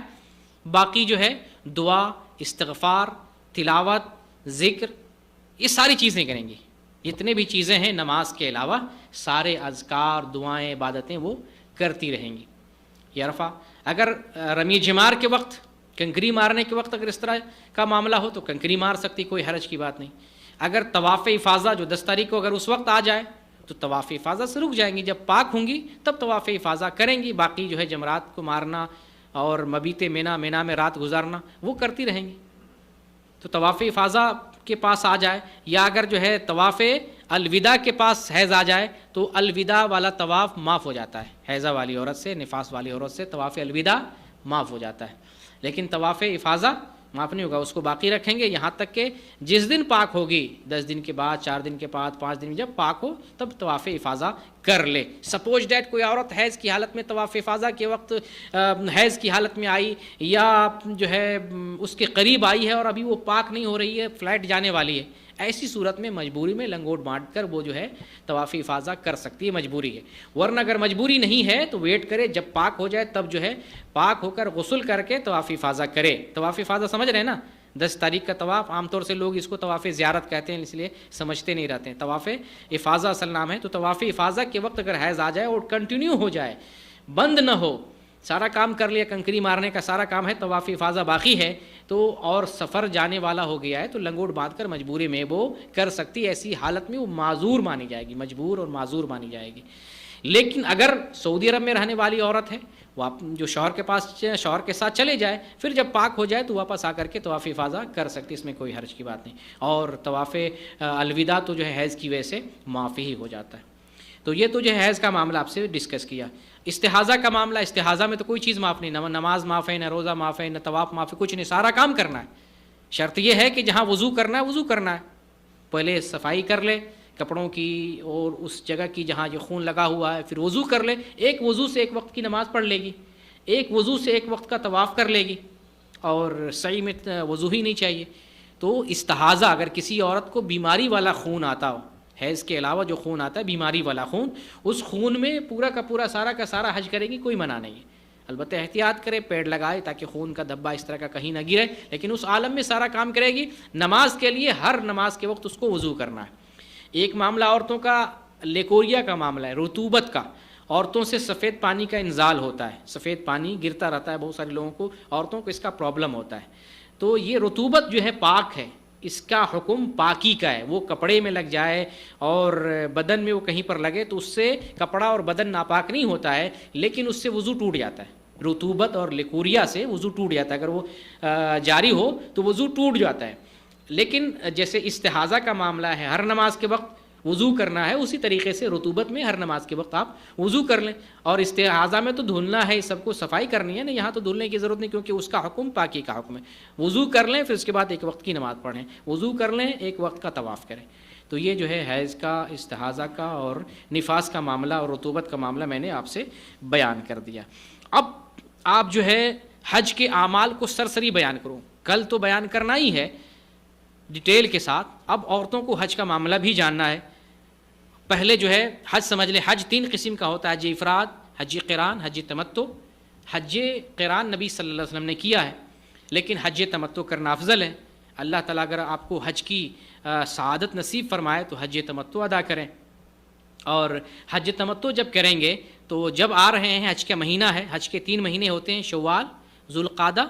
باقی جو ہے دعا، استغفار، تلاوت، ذکر، یہ ساری چیزیں کریں گی۔ جتنے بھی چیزیں ہیں نماز کے علاوہ سارے اذکار، دعائیں، عبادتیں وہ کرتی رہیں گی۔ یہ عرفہ، اگر رمی جمار کے وقت، کنکری مارنے کے وقت اگر اس طرح کا معاملہ ہو تو کنکری مار سکتی، کوئی حرج کی بات نہیں۔ اگر طواف افاضہ جو 10 تاریخ کو اگر اس وقت آ جائے تو طواف افاضہ سے رک جائیں گی، جب پاک ہوں گی تب طواف افاضہ کریں گی، باقی جو ہے جمرات کو مارنا اور مبیت مینا میں رات گزارنا وہ کرتی رہیں گی۔ تو طواف افاضہ کے پاس آ جائے، یا اگر جو ہے طواف الوداع کے پاس حیض آ جائے تو الوداع والا طواف معاف ہو جاتا ہے، حیضہ والی عورت سے، نفاس والی عورت سے طواف الوداع معاف ہو جاتا ہے، لیکن طواف افاضہ معاف نہیں ہوگا، اس کو باقی رکھیں گے یہاں تک کہ جس دن پاک ہوگی، 10 دن کے بعد، 4 دن کے بعد، 5 دن، جب پاک ہو تب طواف افاضہ کر لے۔ سپوز دیٹ کوئی عورت حیض کی حالت میں طواف افاضہ کے وقت حیض کی حالت میں آئی، یا جو ہے اس کے قریب آئی ہے اور ابھی وہ پاک نہیں ہو رہی ہے، فلائٹ جانے والی ہے، ایسی صورت میں مجبوری میں لنگوٹ باندھ کر وہ جو ہے طواف افاضہ کر سکتی ہے، مجبوری ہے۔ ورنہ اگر مجبوری نہیں ہے تو ویٹ کرے، جب پاک ہو جائے تب جو ہے پاک ہو کر غسل کر کے طواف افاضہ کرے۔ طواف افاضہ سمجھ رہے ہیں نا؟ 10 تاریخ کا طواف، عام طور سے لوگ اس کو طواف زیارت کہتے ہیں، اس لیے سمجھتے نہیں رہتے ہیں، طواف افاضہ اصل نام ہے۔ تو طواف افاضہ کے وقت اگر حیض آ جائے اور کنٹینیو ہو جائے، بند نہ ہو، سارا کام کر لیا، کنکری مارنے کا سارا کام ہے، طواف افاضہ باقی ہے تو، اور سفر جانے والا ہو گیا ہے تو لنگوٹ باندھ کر مجبوری میں وہ کر سکتی ہے، ایسی حالت میں وہ معذور مانی جائے گی، مجبور اور معذور مانی جائے گی۔ لیکن اگر سعودی عرب میں رہنے والی عورت ہے، وہ جو شوہر کے ساتھ چلے جائے، پھر جب پاک ہو جائے تو واپس آ کر کے طواف افاضہ کر سکتی، اس میں کوئی حرج کی بات نہیں۔ اور طواف الوداع تو جو ہے حیض کی وجہ سے معافی ہی ہو جاتا ہے۔ تو یہ تو جو ہے حیض کا معاملہ آپ سے ڈسکس کیا۔ استحاضہ کا معاملہ، استحاضہ میں تو کوئی چیز معاف نہیں، نہ نماز معاف ہے، نہ روزہ معاف ہے، نہ طواف معاف ہے، کچھ نہیں، سارا کام کرنا ہے۔ شرط یہ ہے کہ جہاں وضو کرنا ہے وضو کرنا ہے، پہلے صفائی کر لے کپڑوں کی اور اس جگہ کی جہاں یہ خون لگا ہوا ہے، پھر وضو کر لے، ایک وضو سے ایک وقت کی نماز پڑھ لے گی، ایک وضو سے ایک وقت کا طواف کر لے گی، اور سعی میں وضو ہی نہیں چاہیے۔ تو استحاضہ اگر کسی عورت کو بیماری والا خون آتا ہو، حیض کے علاوہ جو خون آتا ہے بیماری والا خون، اس خون میں پورا کا پورا سارا کا سارا حج کرے گی، کوئی منع نہیں ہے، البتہ احتیاط کرے، پیڈ لگائے تاکہ خون کا دھبا اس طرح کا کہیں نہ گرے، لیکن اس عالم میں سارا کام کرے گی۔ نماز کے لیے ہر نماز کے وقت اس کو وضو کرنا ہے۔ ایک معاملہ عورتوں کا لیکوریا کا معاملہ ہے، رطوبت کا، عورتوں سے سفید پانی کا انزال ہوتا ہے، سفید پانی گرتا رہتا ہے، بہت سارے لوگوں کو، عورتوں کو اس کا پرابلم ہوتا ہے۔ تو یہ رطوبت جو ہے پاک ہے، اس کا حکم پاکی کا ہے، وہ کپڑے میں لگ جائے اور بدن میں وہ کہیں پر لگے تو اس سے کپڑا اور بدن ناپاک نہیں ہوتا ہے، لیکن اس سے وضو ٹوٹ جاتا ہے، رطوبت اور لیکوریا سے وضو ٹوٹ جاتا ہے، اگر وہ جاری ہو تو وضو ٹوٹ جاتا ہے۔ لیکن جیسے استحاضہ کا معاملہ ہے، ہر نماز کے وقت وضو کرنا ہے اسی طریقے سے رطوبت میں ہر نماز کے وقت آپ وضو کر لیں. اور استعاذہ میں تو دھلنا ہے، سب کو صفائی کرنی ہے نا، یہاں تو دھلنے کی ضرورت نہیں کیونکہ اس کا حکم پاکی کا حکم ہے. وضو کر لیں پھر اس کے بعد ایک وقت کی نماز پڑھیں، وضو کر لیں ایک وقت کا طواف کریں. تو یہ جو ہے حیض کا، استحاضہ کا اور نفاس کا معاملہ اور رطوبت کا معاملہ میں نے آپ سے بیان کر دیا. اب آپ جو ہے حج کے اعمال کو سرسری بیان کروں، کل تو بیان کرنا ہی ہے ڈیٹیل کے ساتھ. اب عورتوں کو حج کا معاملہ بھی جاننا ہے. پہلے جو ہے حج سمجھ لیں، حج 3 قسم کا ہوتا ہے: حج افراد، حج قران، حج تمتع. حج قران نبی صلی اللہ علیہ وسلم نے کیا ہے، لیکن حج تمتع کرنا افضل ہے. اللہ تعالیٰ اگر آپ کو حج کی سعادت نصیب فرمائے تو حج تمتع ادا کریں. اور حج تمتع جب کریں گے تو جب آ رہے ہیں، حج کا مہینہ ہے، حج کے 3 مہینے ہوتے ہیں: شوال، ذوالقعدہ،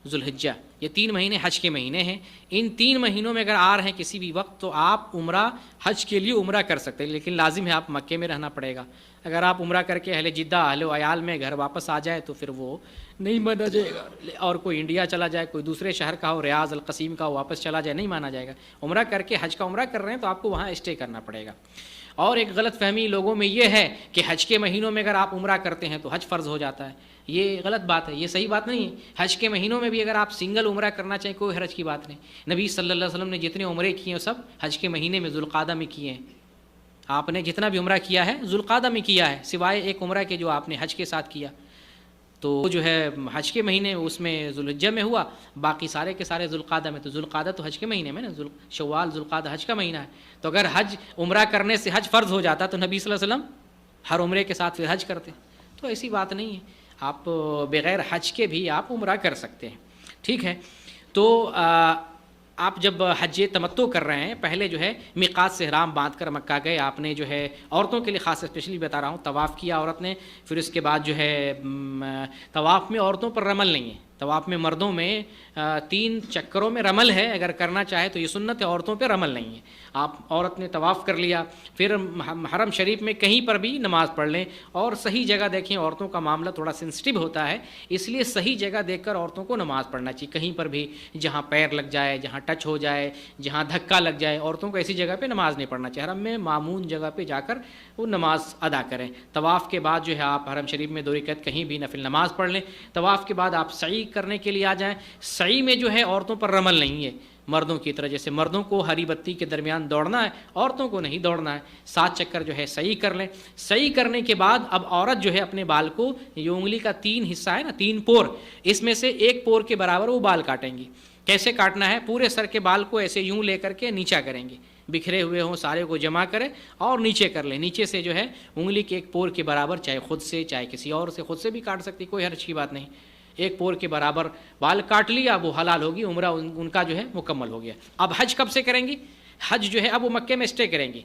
ذوالحجہ. یہ 3 مہینے حج کے مہینے ہیں. ان 3 مہینوں میں اگر آ رہے ہیں کسی بھی وقت تو آپ عمرہ، حج کے لیے عمرہ کر سکتے ہیں، لیکن لازم ہے آپ مکے میں رہنا پڑے گا. اگر آپ عمرہ کر کے اہل جدہ، اہل عیال میں گھر واپس آ جائے تو پھر وہ نہیں مانا جائے گا. اور کوئی انڈیا چلا جائے، کوئی دوسرے شہر کا ہو، ریاض، القصیم کا ہو، واپس چلا جائے، نہیں مانا جائے گا. عمرہ کر کے حج کا عمرہ کر رہے ہیں تو آپ کو وہاں اسٹے کرنا پڑے گا. اور ایک غلط فہمی لوگوں میں یہ ہے کہ حج کے مہینوں میں اگر آپ عمرہ کرتے ہیں تو حج فرض ہو جاتا ہے. یہ غلط بات ہے، یہ صحیح بات نہیں ہے. حج کے مہینوں میں بھی اگر آپ سنگل عمرہ کرنا چاہیں کوئی حرج کی بات نہیں. نبی صلی اللہ علیہ وسلم نے جتنے عمرے کیے ہیں سب حج کے مہینے میں ذوالقعدہ میں کیے ہیں. آپ نے جتنا بھی عمرہ کیا ہے ذوالقعدہ میں کیا ہے، سوائے ایک عمرہ کے جو آپ نے حج کے ساتھ کیا تو جو ہے حج کے مہینے اس میں ذوالحجہ میں ہوا، باقی سارے کے سارے ذوالقعدہ میں. تو ذوالقعدہ تو حج کے مہینے میں نا، شوال ذوالقعدہ حج کا مہینہ ہے. تو اگر حج عمرہ کرنے سے حج فرض ہو جاتا تو نبی صلی اللہ علیہ وسلم ہر عمرے کے ساتھ پھر حج کرتے. تو ایسی بات نہیں ہے، آپ بغیر حج کے بھی آپ عمرہ کر سکتے ہیں. ٹھیک ہے. تو آپ جب حج تمتع کر رہے ہیں، پہلے جو ہے میقات سے احرام باندھ کر مکہ گئے. آپ نے جو ہے عورتوں کے لیے خاص اسپیشلی بتا رہا ہوں، طواف کیا عورت نے. پھر اس کے بعد جو ہے طواف میں عورتوں پر رمل نہیں ہے. طواف میں مردوں میں 3 چکروں میں رمل ہے، اگر کرنا چاہے تو یہ سنت ہے، عورتوں پہ رمل نہیں ہے. آپ عورت نے طواف کر لیا، پھر حرم شریف میں کہیں پر بھی نماز پڑھ لیں. اور صحیح جگہ دیکھیں، عورتوں کا معاملہ تھوڑا سینسٹیو ہوتا ہے، اس لیے صحیح جگہ دیکھ کر عورتوں کو نماز پڑھنا چاہیے. کہیں پر بھی جہاں پیر لگ جائے، جہاں ٹچ ہو جائے، جہاں دھکا لگ جائے، عورتوں کو ایسی جگہ پہ نماز نہیں پڑھنا چاہیے. حرم میں مامون جگہ پہ جا کر وہ نماز ادا کریں. طواف کے بعد جو ہے آپ حرم شریف میں 2 رکعت کہیں بھی نفل نماز پڑھ لیں. طواف کے بعد آپ سعی کرنے کے لیے آ جائیں. سعی میں جو ہے عورتوں پر رمل نہیں ہے مردوں کی طرح، جیسے مردوں کو ہری بتی کے درمیان دوڑنا ہے، عورتوں کو نہیں دوڑنا ہے. 7 چکر جو ہے صحیح کر لیں. صحیح کرنے کے بعد اب عورت جو ہے اپنے بال کو، یہ انگلی کا 3 حصہ ہے نا، 3 پور، اس میں سے 1 پور کے برابر وہ بال کاٹیں گی. کیسے کاٹنا ہے؟ پورے سر کے بال کو ایسے یوں لے کر کے نیچا کریں گے، بکھرے ہوئے ہوں سارے کو جمع کریں اور نیچے کر لیں. نیچے سے جو ہے انگلی کے 1 پور کے برابر، چاہے خود سے چاہے کسی اور سے، خود سے بھی کاٹ سکتی، کوئی حرج کی بات نہیں. 1 پور کے برابر بال کاٹ لیا، وہ حلال ہوگی، عمرہ ان کا جو ہے مکمل ہو گیا. اب حج کب سے کریں گی؟ حج جو ہے اب وہ مکے میں اسٹے کریں گی.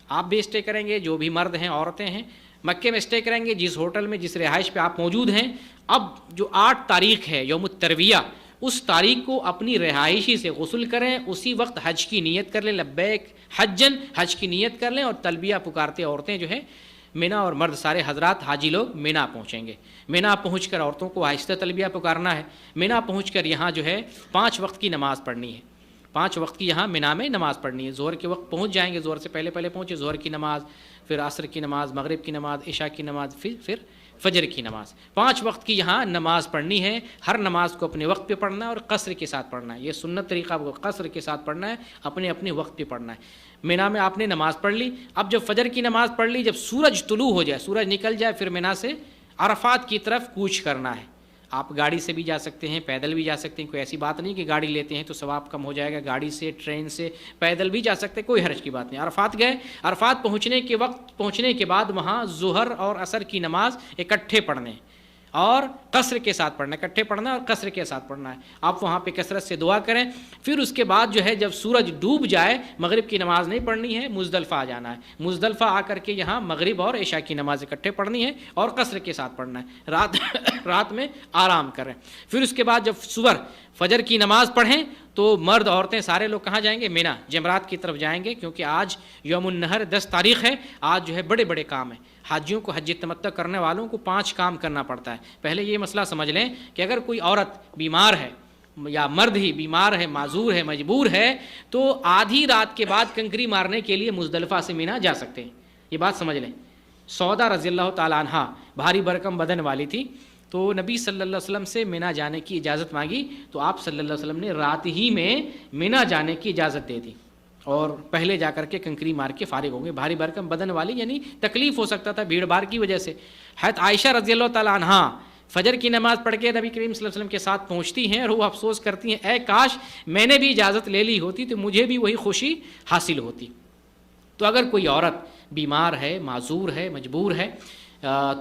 آپ بھی اسٹے کریں گے، جو بھی مرد ہیں عورتیں ہیں مکے میں اسٹے کریں گے، جس ہوٹل میں جس رہائش پہ آپ موجود ہیں. اب جو 8 تاریخ ہے یوم الترویہ، اس تاریخ کو اپنی رہائشی سے غسل کریں، اسی وقت حج کی نیت کر لیں، لبیک حجن، حج کی نیت کر لیں. اور تلبیہ پکارتے عورتیں جو ہے مینا، اور مرد سارے حضرات حاجی لوگ مینا پہنچیں گے. مینا پہنچ کر عورتوں کو آہستہ تلبیہ پکارنا ہے. مینا پہنچ کر یہاں جو ہے 5 وقت کی نماز پڑھنی ہے. 5 وقت کی یہاں مینا میں نماز پڑھنی ہے. ظہر کے وقت پہنچ جائیں گے، ظہر سے پہلے پہنچے، ظہر کی نماز، پھر عصر کی نماز، مغرب کی نماز، عشاء کی نماز، پھر فجر کی نماز. 5 وقت کی یہاں نماز پڑھنی ہے. ہر نماز کو اپنے وقت پہ پڑھنا ہے اور قصر کے ساتھ پڑھنا ہے. یہ سنت طریقہ، وہ قصر کے ساتھ پڑھنا ہے، اپنے وقت پہ پڑھنا ہے. مینا میں آپ نے نماز پڑھ لی. اب جب فجر کی نماز پڑھ لی، جب سورج طلوع ہو جائے، سورج نکل جائے، پھر مینا سے عرفات کی طرف کوچ کرنا ہے. آپ گاڑی سے بھی جا سکتے ہیں، پیدل بھی جا سکتے ہیں، کوئی ایسی بات نہیں کہ گاڑی لیتے ہیں تو ثواب کم ہو جائے گا. گاڑی سے، ٹرین سے، پیدل بھی جا سکتے ہیں، کوئی حرج کی بات نہیں. عرفات گئے، عرفات پہنچنے کے بعد وہاں ظہر اور عصر کی نماز اکٹھے پڑھنے اور قصر کے ساتھ پڑھنا ہے. اکٹھے پڑھنا ہے اور قصر کے ساتھ پڑھنا ہے. آپ وہاں پہ کثرت سے دعا کریں. پھر اس کے بعد جو ہے جب سورج ڈوب جائے، مغرب کی نماز نہیں پڑھنی ہے، مزدلفہ آ جانا ہے. مزدلفہ آ کر کے یہاں مغرب اور عشاء کی نماز اکٹھے پڑھنی ہے اور قصر کے ساتھ پڑھنا ہے. رات میں آرام کریں. پھر اس کے بعد جب صبح فجر کی نماز پڑھیں تو مرد عورتیں سارے لوگ کہاں جائیں گے؟ مینا، جمرات کی طرف جائیں گے، کیونکہ آج یوم النحر 10 تاریخ ہے. آج جو ہے بڑے بڑے کام ہیں. حاجیوں کو، حج تمتع کرنے والوں کو 5 کام کرنا پڑتا ہے. پہلے یہ مسئلہ سمجھ لیں کہ اگر کوئی عورت بیمار ہے یا مرد ہی بیمار ہے، معذور ہے، مجبور ہے، تو آدھی رات کے بعد کنکری مارنے کے لیے مزدلفہ سے مینا جا سکتے ہیں. یہ بات سمجھ لیں. سودا رضی اللہ تعالیٰ عنہ بھاری بھرکم بدن والی تھی، تو نبی صلی اللہ علیہ وسلم سے مینا جانے کی اجازت مانگی، تو آپ صلی اللہ علیہ وسلم نے رات ہی میں مینا جانے کی اجازت دے دی اور پہلے جا کر کے کنکری مار کے فارغ ہوں گے. بھاری بھرکم بدن والی یعنی تکلیف ہو سکتا تھا بھیڑ بھاڑ کی وجہ سے. حضرت عائشہ رضی اللہ تعالیٰ عنہ فجر کی نماز پڑھ کے نبی کریم صلی اللہ علیہ وسلم کے ساتھ پہنچتی ہیں اور وہ افسوس کرتی ہیں، اے کاش میں نے بھی اجازت لے لی ہوتی تو مجھے بھی وہی خوشی حاصل ہوتی. تو اگر کوئی عورت بیمار ہے، معذور ہے، مجبور ہے،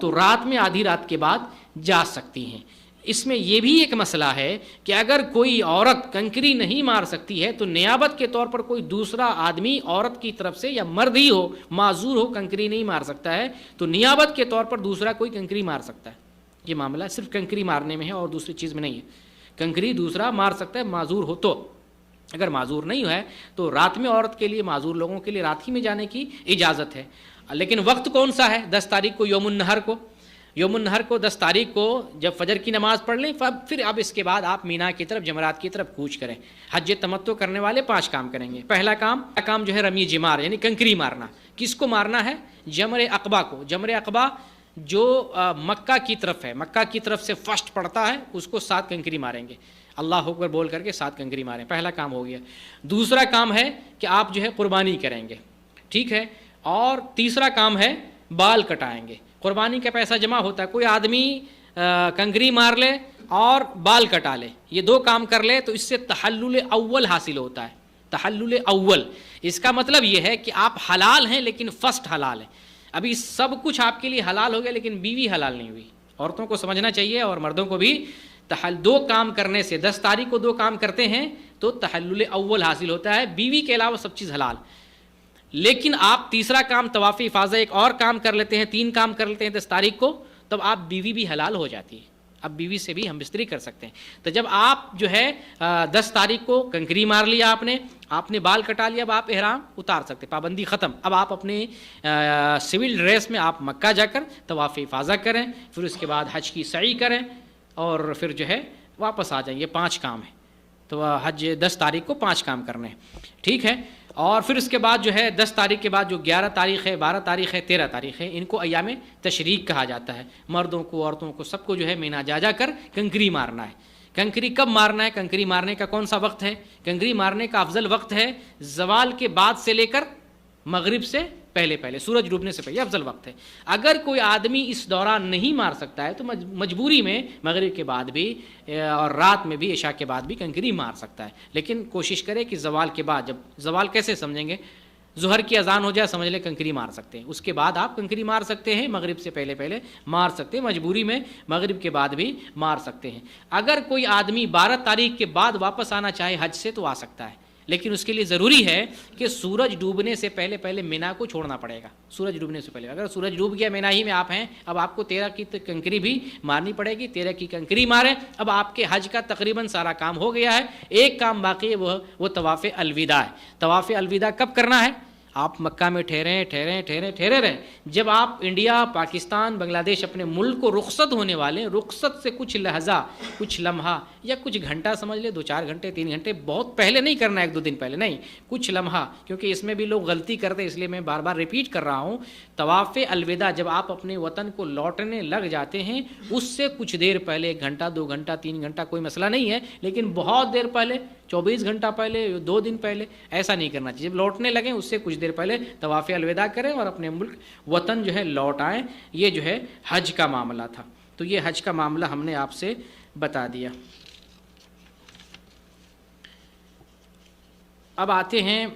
تو رات میں آدھی رات کے بعد جا سکتی ہیں. اس میں یہ بھی ایک مسئلہ ہے کہ اگر کوئی عورت کنکری نہیں مار سکتی ہے تو نیابت کے طور پر کوئی دوسرا آدمی عورت کی طرف سے یا مرد ہی ہو، معذور ہو، کنکری نہیں مار سکتا ہے، تو نیابت کے طور پر دوسرا کوئی کنکری مار سکتا ہے. یہ معاملہ صرف کنکری مارنے میں ہے اور دوسری چیز میں نہیں ہے. کنکری دوسرا مار سکتا ہے معذور ہو تو. اگر معذور نہیں ہے تو رات میں عورت کے لیے، معذور لوگوں کے لیے رات ہی میں جانے کی اجازت ہے. لیکن وقت کون سا ہے؟ 10 تاریخ کو یوم النہر کو. یوم النہر کو 10 تاریخ کو جب فجر کی نماز پڑھ لیں، پھر اب اس کے بعد آپ مینا کی طرف، جمرات کی طرف کوچ کریں. حج تمتع کرنے والے 5 کام کریں گے. پہلا کام جو ہے رمی جمار یعنی کنکری مارنا. کس کو مارنا ہے؟ جمر عقبہ کو. جمر عقبہ جو مکہ کی طرف ہے، مکہ کی طرف سے فرسٹ پڑتا ہے، اس کو 7 کنکری ماریں گے. اللہ اکبر بول کر کے 7 کنکری ماریں. پہلا کام ہو گیا. دوسرا کام ہے کہ آپ جو ہے قربانی کریں گے، ٹھیک ہے. اور تیسرا کام ہے بال کٹائیں گے. قربانی کا پیسہ جمع ہوتا ہے، کوئی آدمی کنکری مار لے اور بال کٹا لے، یہ 2 کام کر لے تو اس سے تحلل اول حاصل ہوتا ہے. تحلل اول اس کا مطلب یہ ہے کہ آپ حلال ہیں لیکن فرسٹ حلال ہیں. ابھی سب کچھ آپ کے لیے حلال ہو گیا لیکن بیوی حلال نہیں ہوئی. عورتوں کو سمجھنا چاہیے اور مردوں کو بھی. 2 کام کرنے سے، 10 تاریخ کو 2 کام کرتے ہیں تو تحلل اول حاصل ہوتا ہے. بیوی کے علاوہ سب چیز حلال. لیکن آپ تیسرا کام طواف افاضہ ایک اور کام کر لیتے ہیں، 3 کام کر لیتے ہیں 10 تاریخ کو، تب آپ بیوی بھی حلال ہو جاتی ہے. اب بیوی سے بھی ہم بستری کر سکتے ہیں. تو جب آپ جو ہے 10 تاریخ کو کنکری مار لیا، آپ نے بال کٹا لیا، اب آپ احرام اتار سکتے، پابندی ختم. اب آپ اپنے سول ڈریس میں آپ مکہ جا کر طواف افاضہ کریں، پھر اس کے بعد حج کی سعی کریں اور پھر جو ہے واپس آ جائیں. یہ 5 کام ہیں. تو حج 10 تاریخ کو 5 کام کرنے ہیں، ٹھیک ہے. اور پھر اس کے بعد جو ہے 10 تاریخ کے بعد جو 11 تاریخ ہے، 12 تاریخ ہے، 13 تاریخ ہے، ان کو ایام تشریق کہا جاتا ہے. مردوں کو، عورتوں کو، سب کو جو ہے مینا جا کر کنکری مارنا ہے. کنکری کب مارنا ہے؟ کنکری مارنے کا کون سا وقت ہے؟ کنکری مارنے کا افضل وقت ہے زوال کے بعد سے لے کر مغرب سے پہلے، سورج ڈوبنے سے پہلے افضل وقت ہے. اگر کوئی آدمی اس دوران نہیں مار سکتا ہے تو مجبوری میں مغرب کے بعد بھی اور رات میں بھی، عشاء کے بعد بھی کنکری مار سکتا ہے. لیکن کوشش کرے کہ زوال کے بعد، جب زوال کیسے سمجھیں گے؟ ظہر کی اذان ہو جائے سمجھ لے کنکری مار سکتے ہیں. اس کے بعد آپ کنکری مار سکتے ہیں، مغرب سے پہلے مار سکتے ہیں، مجبوری میں مغرب کے بعد بھی مار سکتے ہیں. اگر کوئی آدمی 12 تاریخ کے بعد واپس آنا چاہے حج سے تو آ سکتا ہے، لیکن اس کے لیے ضروری ہے کہ سورج ڈوبنے سے پہلے مینا کو چھوڑنا پڑے گا. سورج ڈوبنے سے پہلے، اگر سورج ڈوب گیا مینا ہی میں آپ ہیں، اب آپ کو 13 کی کنکری بھی مارنی پڑے گی. 13 کی کنکری ماریں. اب آپ کے حج کا تقریباً سارا کام ہو گیا ہے. ایک کام باقی ہے، وہ طواف الوداع ہے. طواف الوداع کب کرنا ہے؟ آپ مکہ میں ٹھہرے رہیں. جب آپ انڈیا، پاکستان، بنگلہ دیش اپنے ملک کو رخصت ہونے والے، رخصت سے کچھ لحظہ، کچھ لمحہ یا کچھ گھنٹہ سمجھ لے، 2-4 گھنٹے 3 گھنٹے، بہت پہلے نہیں کرنا ہے، 1-2 دن پہلے نہیں، کچھ لمحہ، کیونکہ اس میں بھی لوگ غلطی کرتے، اس لیے میں بار بار ریپیٹ کر رہا ہوں. طواف الوداع جب آپ اپنے وطن کو لوٹنے لگ جاتے ہیں، اس سے کچھ دیر پہلے، 1 گھنٹہ 2 گھنٹہ 3 گھنٹہ کوئی مسئلہ نہیں ہے، لیکن بہت دیر پہلے، 24 گھنٹہ پہلے، 2 دن پہلے ایسا نہیں کرنا چاہیے. جب لوٹنے لگیں اس سے کچھ دیر پہلے طواف الوداع کریں اور اپنے ملک وطن جو ہے لوٹ آئیں. یہ جو ہے حج کا معاملہ تھا. تو یہ حج کا معاملہ ہم نے آپ سے بتا دیا. اب آتے ہیں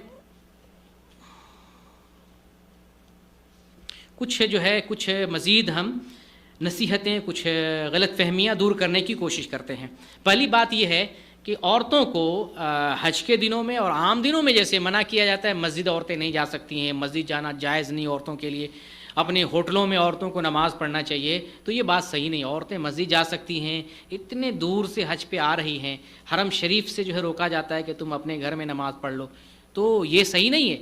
کچھ مزید ہم نصیحتیں، کچھ غلط فہمیاں دور کرنے کی کوشش کرتے ہیں. پہلی بات یہ ہے کہ عورتوں کو حج کے دنوں میں اور عام دنوں میں جیسے منع کیا جاتا ہے، مسجد عورتیں نہیں جا سکتی ہیں، مسجد جانا جائز نہیں عورتوں کے لیے، اپنے ہوٹلوں میں عورتوں کو نماز پڑھنا چاہیے، تو یہ بات صحیح نہیں. عورتیں مسجد جا سکتی ہیں، اتنے دور سے حج پہ آ رہی ہیں، حرم شریف سے جو ہے روکا جاتا ہے کہ تم اپنے گھر میں نماز پڑھ لو، تو یہ صحیح نہیں ہے.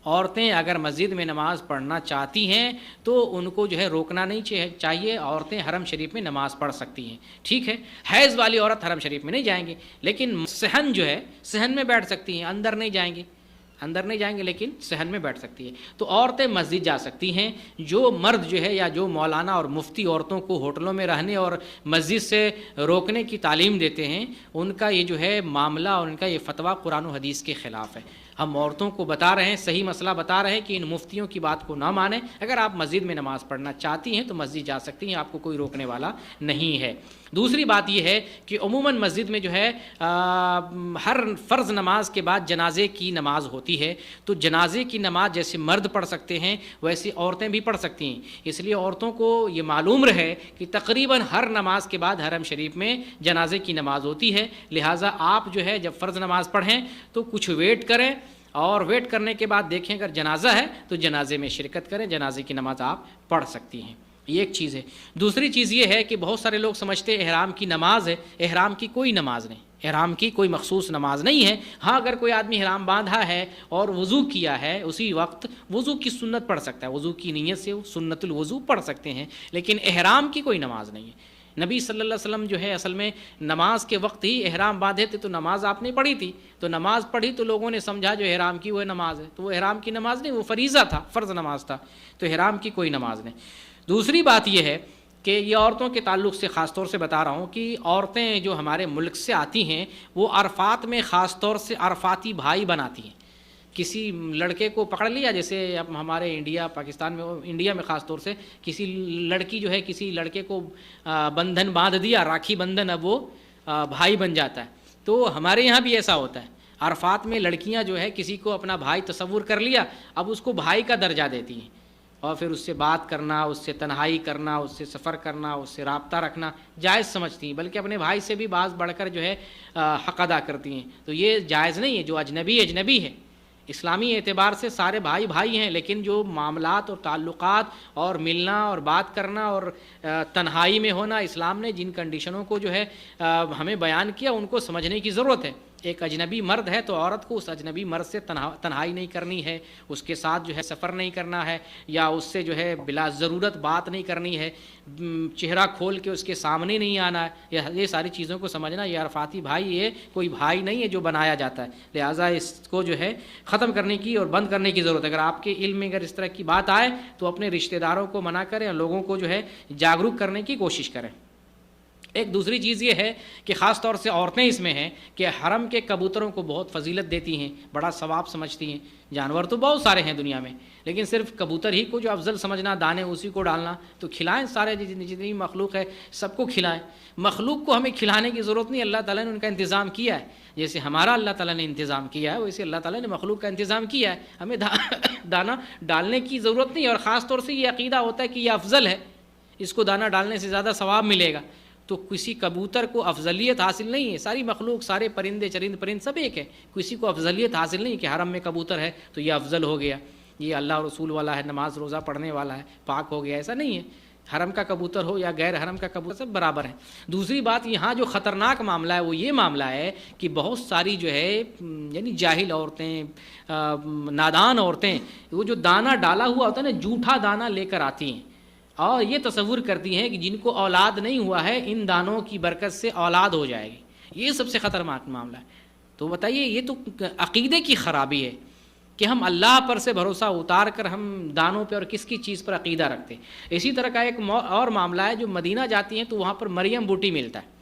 عورتیں اگر مسجد میں نماز پڑھنا چاہتی ہیں تو ان کو جو ہے روکنا نہیں چاہیے، عورتیں حرم شریف میں نماز پڑھ سکتی ہیں، ٹھیک ہے۔ حیض والی عورت حرم شریف میں نہیں جائیں گے، لیکن صحن جو ہے صحن میں بیٹھ سکتی ہیں، اندر نہیں جائیں گے لیکن صحن میں بیٹھ سکتی ہے۔ تو عورتیں مسجد جا سکتی ہیں۔ جو مرد جو ہے یا جو مولانا اور مفتی عورتوں کو ہوٹلوں میں رہنے اور مسجد سے روکنے کی تعلیم دیتے ہیں، ان کا یہ جو ہے معاملہ اور ان کا یہ فتویٰ قرآن و حدیث کے خلاف ہے۔ ہم عورتوں کو بتا رہے ہیں، صحیح مسئلہ بتا رہے ہیں کہ ان مفتیوں کی بات کو نہ مانیں۔ اگر آپ مسجد میں نماز پڑھنا چاہتی ہیں تو مسجد جا سکتی ہیں، آپ کو کوئی روکنے والا نہیں ہے۔ دوسری بات یہ ہے کہ عموماً مسجد میں جو ہے ہر فرض نماز کے بعد جنازے کی نماز ہوتی ہے، تو جنازے کی نماز جیسے مرد پڑھ سکتے ہیں ویسے عورتیں بھی پڑھ سکتی ہیں۔ اس لیے عورتوں کو یہ معلوم رہے کہ تقریباً ہر نماز کے بعد حرم شریف میں جنازے کی نماز ہوتی ہے، لہٰذا آپ جو ہے جب فرض نماز پڑھیں تو کچھ ویٹ کریں، اور ویٹ کرنے کے بعد دیکھیں اگر جنازہ ہے تو جنازے میں شرکت کریں، جنازے کی نماز آپ پڑھ سکتی ہیں۔ یہ ایک چیز ہے۔ دوسری چیز یہ ہے کہ بہت سارے لوگ سمجھتے ہیں احرام کی نماز ہے، احرام کی کوئی نماز نہیں، احرام کی کوئی مخصوص نماز نہیں ہے۔ ہاں اگر کوئی آدمی احرام باندھا ہے اور وضو کیا ہے اسی وقت وضو کی سنت پڑھ سکتا ہے، وضو کی نیت سے سنت الوضو پڑھ سکتے ہیں، لیکن احرام کی کوئی نماز نہیں ہے۔ نبی صلی اللہ علیہ وسلم جو ہے اصل میں نماز کے وقت ہی احرام باندھے تھے، تو نماز آپ نے پڑھی تھی، تو نماز پڑھی تو لوگوں نے سمجھا جو احرام کی وہ نماز ہے، تو وہ احرام کی نماز نہیں، وہ فریضہ تھا، فرض نماز تھا، تو احرام کی کوئی نماز نہیں۔ دوسری بات یہ ہے کہ یہ عورتوں کے تعلق سے خاص طور سے بتا رہا ہوں کہ عورتیں جو ہمارے ملک سے آتی ہیں وہ عرفات میں خاص طور سے عرفاتی بھائی بناتی ہیں۔ کسی لڑکے کو پکڑ لیا، جیسے اب ہمارے پاکستان میں، انڈیا میں خاص طور سے کسی لڑکی جو ہے کسی لڑکے کو بندھن باندھ دیا، راکھی بندھن، اب وہ بھائی بن جاتا ہے۔ تو ہمارے یہاں بھی ایسا ہوتا ہے، عرفات میں لڑکیاں جو ہے کسی کو اپنا بھائی تصور کر لیا، اب اس کو بھائی کا درجہ دیتی ہیں، اور پھر اس سے بات کرنا، اس سے تنہائی کرنا، اس سے سفر کرنا، اس سے رابطہ رکھنا جائز سمجھتی ہیں، بلکہ اپنے بھائی سے بھی بعض بڑھ کر جو ہے حق ادا کرتی ہیں۔ تو یہ جائز نہیں ہے، جو اجنبی اجنبی ہے، اسلامی اعتبار سے سارے بھائی بھائی ہیں، لیکن جو معاملات اور تعلقات اور ملنا اور بات کرنا اور تنہائی میں ہونا، اسلام نے جن کنڈیشنوں کو جو ہے ہمیں بیان کیا ان کو سمجھنے کی ضرورت ہے۔ ایک اجنبی مرد ہے تو عورت کو اس اجنبی مرد سے تنہائی نہیں کرنی ہے، اس کے ساتھ جو ہے سفر نہیں کرنا ہے، یا اس سے جو ہے بلا ضرورت بات نہیں کرنی ہے، چہرہ کھول کے اس کے سامنے نہیں آنا ہے، یہ ساری چیزوں کو سمجھنا۔ یہ عرفاتی بھائی یہ کوئی بھائی نہیں ہے جو بنایا جاتا ہے، لہٰذا اس کو جو ہے ختم کرنے کی اور بند کرنے کی ضرورت ہے۔ اگر آپ کے علم میں اگر اس طرح کی بات آئے تو اپنے رشتہ داروں کو منع کریں اور لوگوں کو جو ہے جاگرک کرنے کی کوشش کریں۔ ایک دوسری چیز یہ ہے کہ خاص طور سے عورتیں اس میں ہیں کہ حرم کے کبوتروں کو بہت فضیلت دیتی ہیں، بڑا ثواب سمجھتی ہیں۔ جانور تو بہت سارے ہیں دنیا میں، لیکن صرف کبوتر ہی کو جو افضل سمجھنا، دانے اسی کو ڈالنا، تو کھلائیں، سارے جتنی مخلوق ہے سب کو کھلائیں۔ مخلوق کو ہمیں کھلانے کی ضرورت نہیں، اللہ تعالیٰ نے ان کا انتظام کیا ہے، جیسے ہمارا اللہ تعالیٰ نے انتظام کیا ہے ویسے اللہ تعالیٰ نے مخلوق کا انتظام کیا ہے، ہمیں دانہ ڈالنے کی ضرورت نہیں۔ اور خاص طور سے یہ عقیدہ ہوتا ہے کہ یہ افضل ہے، اس کو دانہ ڈالنے سے زیادہ ثواب ملے گا، تو کسی کبوتر کو افضلیت حاصل نہیں ہے، ساری مخلوق، سارے پرندے چرند پرند سب ایک ہے، کسی کو افضلیت حاصل نہیں کہ حرم میں کبوتر ہے تو یہ افضل ہو گیا، یہ اللہ اور رسول والا ہے، نماز روزہ پڑھنے والا ہے، پاک ہو گیا، ایسا نہیں ہے۔ حرم کا کبوتر ہو یا غیر حرم کا کبوتر سب برابر ہیں۔ دوسری بات یہاں جو خطرناک معاملہ ہے وہ یہ معاملہ ہے کہ بہت ساری جو ہے یعنی جاہل عورتیں، نادان عورتیں، وہ جو دانہ ڈالا ہوا ہوتا ہے نا، جھوٹا دانہ لے کر آتی ہیں اور یہ تصور کرتی ہیں کہ جن کو اولاد نہیں ہوا ہے ان دانوں کی برکت سے اولاد ہو جائے گی۔ یہ سب سے خطرناک معاملہ ہے۔ تو بتائیے، یہ تو عقیدے کی خرابی ہے کہ ہم اللہ پر سے بھروسہ اتار کر ہم دانوں پہ اور کس کی چیز پر عقیدہ رکھتے ہیں۔ اسی طرح کا ایک اور معاملہ ہے، جو مدینہ جاتی ہیں تو وہاں پر مریم بوٹی ملتا ہے،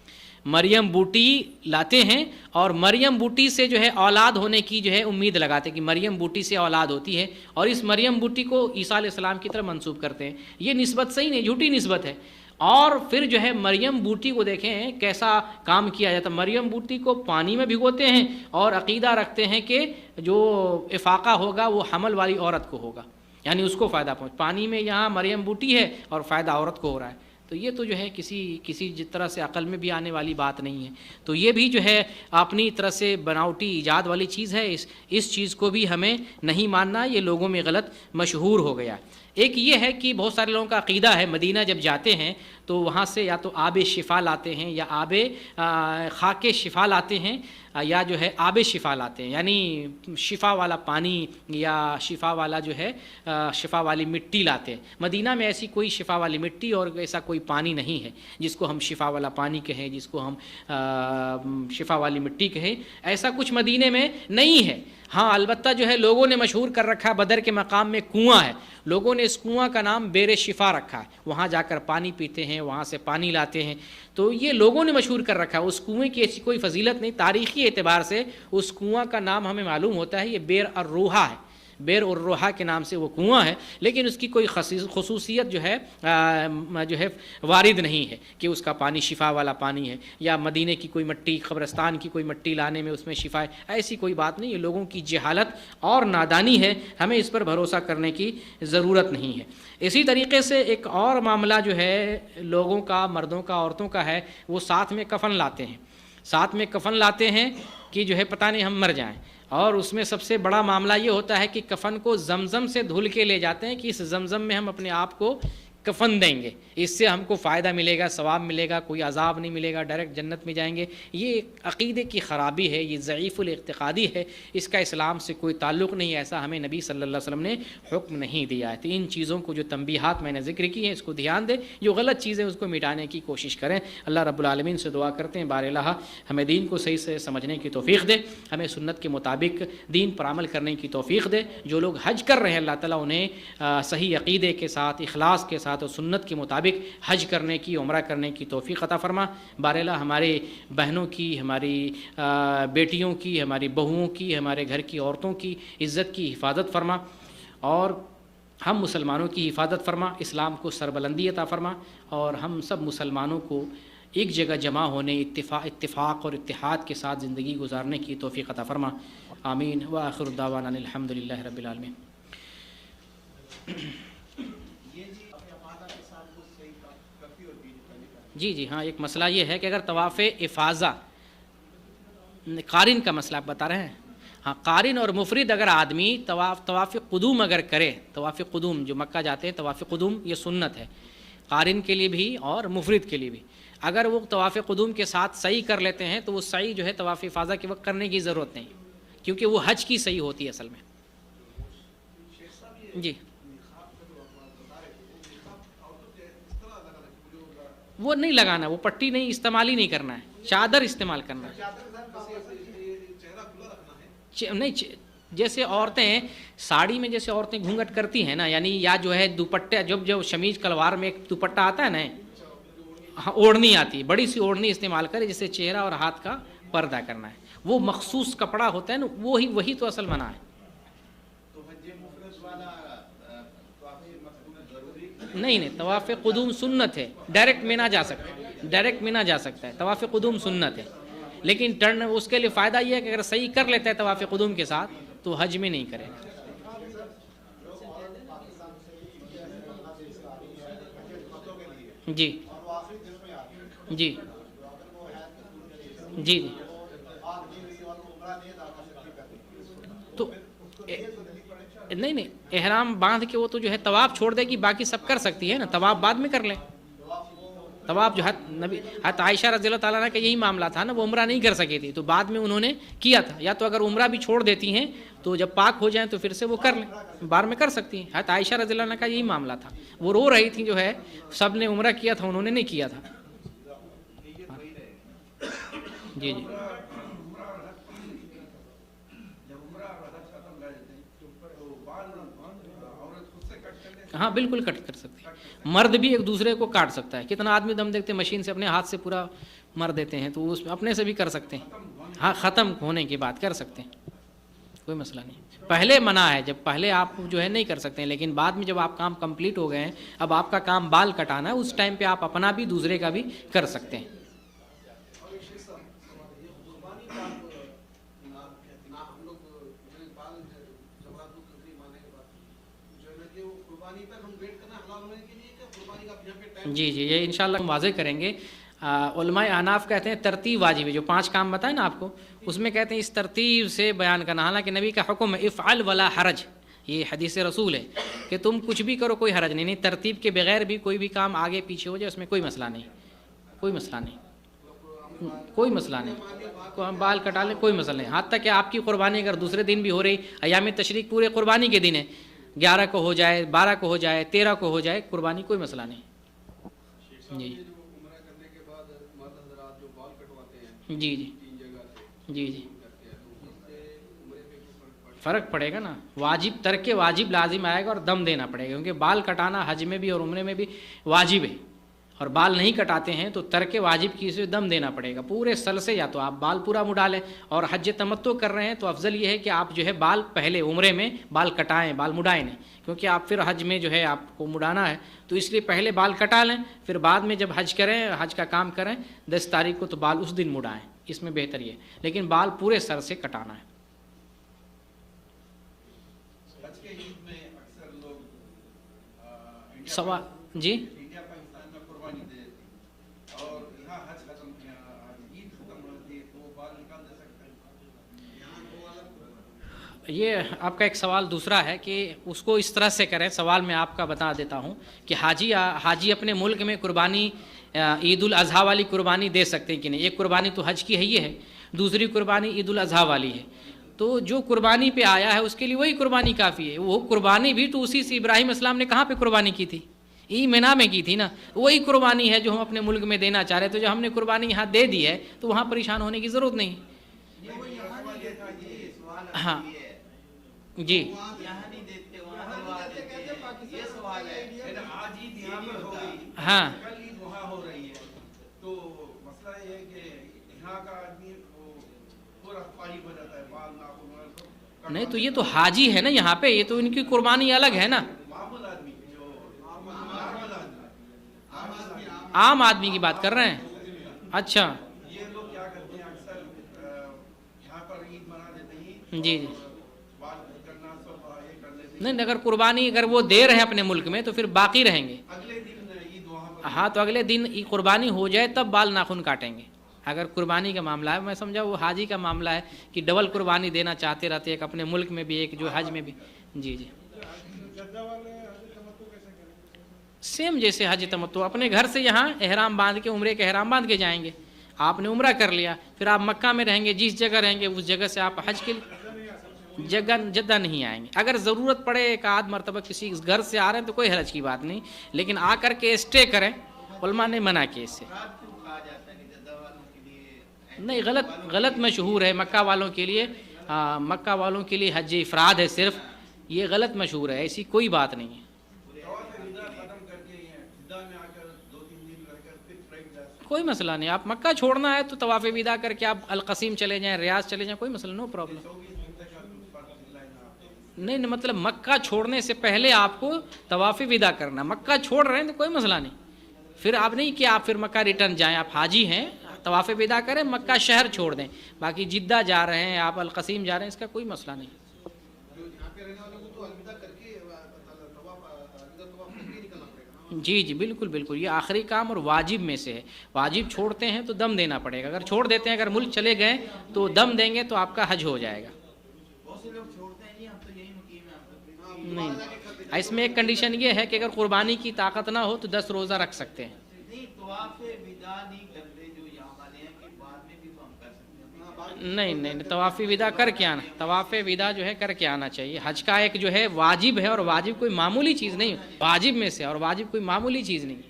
مریم بوٹی لاتے ہیں اور مریم بوٹی سے جو ہے اولاد ہونے کی جو ہے امید لگاتے ہیں کہ مریم بوٹی سے اولاد ہوتی ہے، اور اس مریم بوٹی کو عیسیٰ علیہ السلام کی طرف منسوب کرتے ہیں۔ یہ نسبت صحیح نہیں، جھوٹی نسبت ہے۔ اور پھر جو ہے مریم بوٹی کو دیکھیں کیسا کام کیا جاتا ہے، مریم بوٹی کو پانی میں بھگوتے ہیں اور عقیدہ رکھتے ہیں کہ جو افاقہ ہوگا وہ حمل والی عورت کو ہوگا، یعنی اس کو فائدہ پانی میں یہاں مریم بوٹی ہے اور فائدہ عورت کو ہو رہا ہے۔ تو یہ تو جو ہے کسی طرح سے عقل میں بھی آنے والی بات نہیں ہے۔ تو یہ بھی جو ہے اپنی طرح سے بناوٹی ایجاد والی چیز ہے، اس چیز کو بھی ہمیں نہیں ماننا، یہ لوگوں میں غلط مشہور ہو گیا۔ ایک یہ ہے کہ بہت سارے لوگوں کا عقیدہ ہے مدینہ جب جاتے ہیں تو وہاں سے یا تو آب شفا لاتے ہیں یا خاک شفا لاتے ہیں یا جو ہے آب شفا لاتے ہیں، یعنی شفا والا پانی یا شفا والا جو ہے شفا والی مٹی لاتے ہیں۔ مدینہ میں ایسی کوئی شفا والی مٹی اور ایسا کوئی پانی نہیں ہے جس کو ہم شفا والا پانی کہیں، جس کو ہم شفا والی مٹی کہیں، ایسا کچھ مدینے میں نہیں ہے۔ ہاں البتہ جو ہے لوگوں نے مشہور کر رکھا ہے، بدر کے مقام میں کنواں ہے، لوگوں نے اس کنواں کا نام بیر شفا رکھا ہے، وہاں جا کر پانی پیتے ہیں، وہاں سے پانی لاتے ہیں، تو یہ لوگوں نے مشہور کر رکھا ہے۔ اس کنویں کی ایسی کوئی فضیلت نہیں، تاریخی اعتبار سے اس کنواں کا نام ہمیں معلوم ہوتا ہے، یہ بیر الروحہ ہے، بیر الروحہ کے نام سے وہ کنواں ہے، لیکن اس کی کوئی خصوصیت جو ہے وارد نہیں ہے کہ اس کا پانی شفا والا پانی ہے، یا مدینے کی کوئی مٹی، قبرستان کی کوئی مٹی لانے میں اس میں شفا ہے، ایسی کوئی بات نہیں۔ یہ لوگوں کی جہالت اور نادانی ہے، ہمیں اس پر بھروسہ کرنے کی ضرورت نہیں ہے۔ اسی طریقے سے ایک اور معاملہ جو ہے لوگوں کا، مردوں کا، عورتوں کا ہے، وہ ساتھ میں کفن لاتے ہیں، ساتھ میں کفن لاتے ہیں کہ جو ہے پتہ نہیں ہم مر جائیں، اور اس میں سب سے بڑا معاملہ یہ ہوتا ہے کہ کفن کو زمزم سے دھل کے لے جاتے ہیں کہ اس زمزم میں ہم اپنے آپ کو کفن دیں گے، اس سے ہم کو فائدہ ملے گا، ثواب ملے گا، کوئی عذاب نہیں ملے گا، ڈائریکٹ جنت میں جائیں گے۔ یہ عقیدے کی خرابی ہے، یہ ضعیف الاعتقادی ہے، اس کا اسلام سے کوئی تعلق نہیں، ایسا ہمیں نبی صلی اللہ علیہ وسلم نے حکم نہیں دیا ہے۔ تو ان چیزوں کو جو تنبیہات میں نے ذکر کی ہیں اس کو دھیان دیں، جو غلط چیزیں اس کو مٹانے کی کوشش کریں۔ اللہ رب العالمین سے دعا کرتے ہیں بار الہ ہمیں دین کو صحیح سے سمجھنے کی توفیق دے، ہمیں سنت کے مطابق دین پر عمل کرنے کی توفیق دے۔ جو لوگ حج کر رہے ہیں اللہ تعالیٰ انہیں صحیح عقیدے کے ساتھ، اخلاص کے ساتھ اور سنت کے مطابق حج کرنے کی، عمرہ کرنے کی توفیق عطا فرما۔ باراللہ ہمارے بہنوں کی، ہماری بیٹیوں کی، ہماری بہوؤں کی، ہمارے گھر کی عورتوں کی عزت کی حفاظت فرما، اور ہم مسلمانوں کی حفاظت فرما، اسلام کو سربلندی عطا فرما، اور ہم سب مسلمانوں کو ایک جگہ جمع ہونے، اتفاق اور اتحاد کے ساتھ زندگی گزارنے کی توفیق عطا فرما۔ آمین وآخر دعوانا الحمد للہ رب العالمین۔ جی ہاں، ایک مسئلہ یہ ہے کہ اگر طواف افاضہ، قارن کا مسئلہ آپ بتا رہے ہیں، ہاں قارن اور مفرد اگر آدمی طواف قدوم اگر کرے، طواف قدوم جو مکہ جاتے ہیں، طواف قدوم یہ سنت ہے قارن کے لیے بھی اور مفرد کے لیے بھی، اگر وہ طواف قدوم کے ساتھ سعی کر لیتے ہیں تو وہ سعی جو ہے طواف افاضہ کے وقت کرنے کی ضرورت نہیں، کیونکہ وہ حج کی سعی ہوتی ہے اصل میں۔ جی وہ نہیں لگانا، وہ پٹی نہیں استعمال ہی نہیں کرنا ہے، چادر استعمال کرنا ہے۔ نہیں جیسے عورتیں ساڑی میں، جیسے عورتیں گھونگھٹ کرتی ہیں نا، یعنی یا جو ہے دوپٹے، جو شمیز کلوار میں ایک دوپٹہ آتا ہے نا، اوڑھنی آتی ہے، بڑی سی اوڑھنی استعمال کرے جسے چہرہ اور ہاتھ کا پردہ کرنا ہے، وہ مخصوص کپڑا ہوتا ہے نا، وہی تو اصل منع ہے۔ نہیں طواف قدوم سنت ہے، ڈائریکٹ میں نہ جا سکتا ہے، ڈائریکٹ میں نہ جا سکتا ہے، طواف قدوم سنت ہے، لیکن ٹرن اس کے لیے فائدہ یہ ہے کہ اگر صحیح کر لیتا ہے طواف قدوم کے ساتھ تو حج میں نہیں کرے گا۔ جی جی جی تو نہیں احرام باندھ کے وہ تو جو ہے طواف چھوڑ دے گی، باقی سب کر سکتی ہے نا، طواف بعد میں کر لیں، طواف جو حضرت عائشہ رضی اللہ تعالیٰ عنہ کا یہی معاملہ تھا نا، وہ عمرہ نہیں کر سکی تھی تو بعد میں انہوں نے کیا تھا، یا تو اگر عمرہ بھی چھوڑ دیتی ہیں تو جب پاک ہو جائیں تو پھر سے وہ کر لیں، بعد میں کر سکتی ہیں۔ حضرت عائشہ رضی اللہ عنہ کا یہی معاملہ تھا، وہ رو رہی تھی، جو ہے سب نے عمرہ کیا تھا انہوں نے نہیں کیا تھا۔ جی ہاں بالکل کٹ کر سکتے ہیں، مرد بھی ایک دوسرے کو کاٹ سکتا ہے، کتنا آدمی دم دیکھتے ہیں مشین سے اپنے ہاتھ سے پورا مر دیتے ہیں، تو اس اپنے سے بھی کر سکتے ہیں، ہاں ختم ہونے کی بات کر سکتے ہیں، کوئی مسئلہ نہیں۔ پہلے منع ہے، جب پہلے آپ جو ہے نہیں کر سکتے ہیں، لیکن بعد میں جب آپ کام کمپلیٹ ہو گئے ہیں، اب آپ کا کام بال کٹانا ہے، اس ٹائم پہ آپ اپنا بھی دوسرے کا بھی کر سکتے ہیں۔ جی یہ انشاءاللہ ہم واضح کریں گے۔ علماء احناف کہتے ہیں ترتیب واجب ہے، جو 5 کام بتائے نا آپ کو، اس میں کہتے ہیں اس ترتیب سے بیان کرنا، حالانکہ نبی کا حکم ہے افعل ولا حرج، یہ حدیث رسول ہے کہ تم کچھ بھی کرو کوئی حرج نہیں، ترتیب کے بغیر بھی کوئی بھی کام آگے پیچھے ہو جائے اس میں کوئی مسئلہ نہیں، کوئی مسئلہ نہیں، کوئی مسئلہ نہیں، بال کٹا لیں کوئی مسئلہ نہیں، حتیٰ کہ آپ کی قربانی اگر دوسرے دن بھی ہو رہی، ایام تشریق پورے قربانی کے دن ہے، 11 کو ہو جائے، 12 کو ہو جائے، 13 کو ہو جائے، قربانی کوئی مسئلہ نہیں۔ جی جی جی جی جی فرق پڑے گا نا، واجب ترک واجب لازم آئے گا اور دم دینا پڑے گا، کیونکہ بال کٹانا حج میں بھی اور عمرے میں بھی واجب ہے، اور بال نہیں کٹاتے ہیں تو ترک واجب کی سے دم دینا پڑے گا پورے سل سے، یا تو آپ بال پورا مڈالیں، اور حج تمتع کر رہے ہیں تو افضل یہ ہے کہ آپ جو ہے بال پہلے عمرے میں بال کٹائیں، بال مڈائیں نہیں، کیونکہ آپ پھر حج میں جو ہے آپ کو مڈانا ہے، تو اس لیے پہلے بال کٹا لیں، پھر بعد میں جب حج کریں، حج کا کام کریں 10 تاریخ کو، تو بال اس دن مڈائیں، اس میں بہتر یہ، لیکن بال پورے سر سے کٹانا ہے۔ سوال جی یہ آپ کا ایک سوال دوسرا ہے کہ اس کو اس طرح سے کریں، سوال میں آپ کا بتا دیتا ہوں کہ حاجی اپنے ملک میں قربانی عید الاضحیٰ والی قربانی دے سکتے ہیں کہ نہیں؟ ایک قربانی تو حج کی ہے یہ ہے، دوسری قربانی عید الاضحیٰ والی ہے، تو جو قربانی پہ آیا ہے اس کے لیے وہی قربانی کافی ہے۔ وہ قربانی بھی تو اسی سے ابراہیم السلام نے کہاں پہ قربانی کی تھی؟ مینا میں کی تھی نا، وہی قربانی ہے جو ہم اپنے ملک میں دینا چاہ رہے، تو جو ہم نے قربانی یہاں دے دی ہے تو وہاں پریشان ہونے کی ضرورت نہیں۔ ہاں جی ہاں نہیں، تو یہ تو حاجی ہے نا یہاں پہ، یہ تو ان کی قربانی الگ ہے نا، عام آدمی کی بات کر رہے ہیں۔ اچھا جی جی نہیں، اگر قربانی اگر وہ دے رہے ہیں اپنے ملک میں تو پھر باقی رہیں گے، ہاں تو اگلے دن قربانی ہو جائے تب بال ناخن کاٹیں گے۔ اگر قربانی کا معاملہ ہے، میں سمجھا وہ حاجی کا معاملہ ہے کہ ڈبل قربانی دینا چاہتے رہتے، ایک اپنے ملک میں بھی ایک جو حج میں بھی۔ جی جی سیم جیسے حج تمتع، اپنے گھر سے یہاں احرام باندھ کے، عمرے کے احرام باندھ کے جائیں گے، آپ نے عمرہ کر لیا، پھر آپ مکہ میں رہیں گے، جس جگہ رہیں گے اس جگہ سے آپ حج کے جدہ نہیں آئیں گے۔ اگر ضرورت پڑے ایک آدھ مرتبہ کسی گھر سے آ رہے ہیں تو کوئی حرج کی بات نہیں، لیکن آ کر کے اسٹے کریں، علماء نے منع کیا اس سے۔ نہیں، غلط مشہور ہے مکہ والوں کے لیے، مکہ والوں کے لیے حج افراد ہے صرف، یہ غلط مشہور ہے، ایسی کوئی بات نہیں ہے۔ کوئی مسئلہ نہیں، آپ مکہ چھوڑنا ہے تو طواف وداع کر کے آپ القصیم چلے جائیں، ریاض چلے جائیں، کوئی مسئلہ، نو پرابلم۔ نہیں، مطلب مکہ چھوڑنے سے پہلے آپ کو طواف وداع کرنا، مکہ چھوڑ رہے ہیں تو کوئی مسئلہ نہیں، پھر آپ نہیں کہ آپ پھر مکہ ریٹرن جائیں، آپ حاجی ہیں، طواف وداع کریں، مکہ شہر چھوڑ دیں، باقی جدہ جا رہے ہیں آپ، القصیم جا رہے ہیں، اس کا کوئی مسئلہ نہیں۔ جی جی بالکل بالکل، یہ آخری کام اور واجب میں سے ہے، واجب چھوڑتے ہیں تو دم دینا پڑے گا، اگر چھوڑ دیتے ہیں، اگر ملک چلے گئے تو دم دیں گے تو آپ کا حج ہو جائے گا۔ نہیں، اس میں ایک کنڈیشن یہ ہے کہ اگر قربانی کی طاقت نہ ہو تو 10 روزہ رکھ سکتے ہیں۔ نہیں، طواف وداع کر کے آنا، طواف وداع جو ہے کر کے آنا چاہیے، حج کا ایک جو ہے واجب ہے، اور واجب کوئی معمولی چیز نہیں، واجب میں سے، اور واجب کوئی معمولی چیز نہیں۔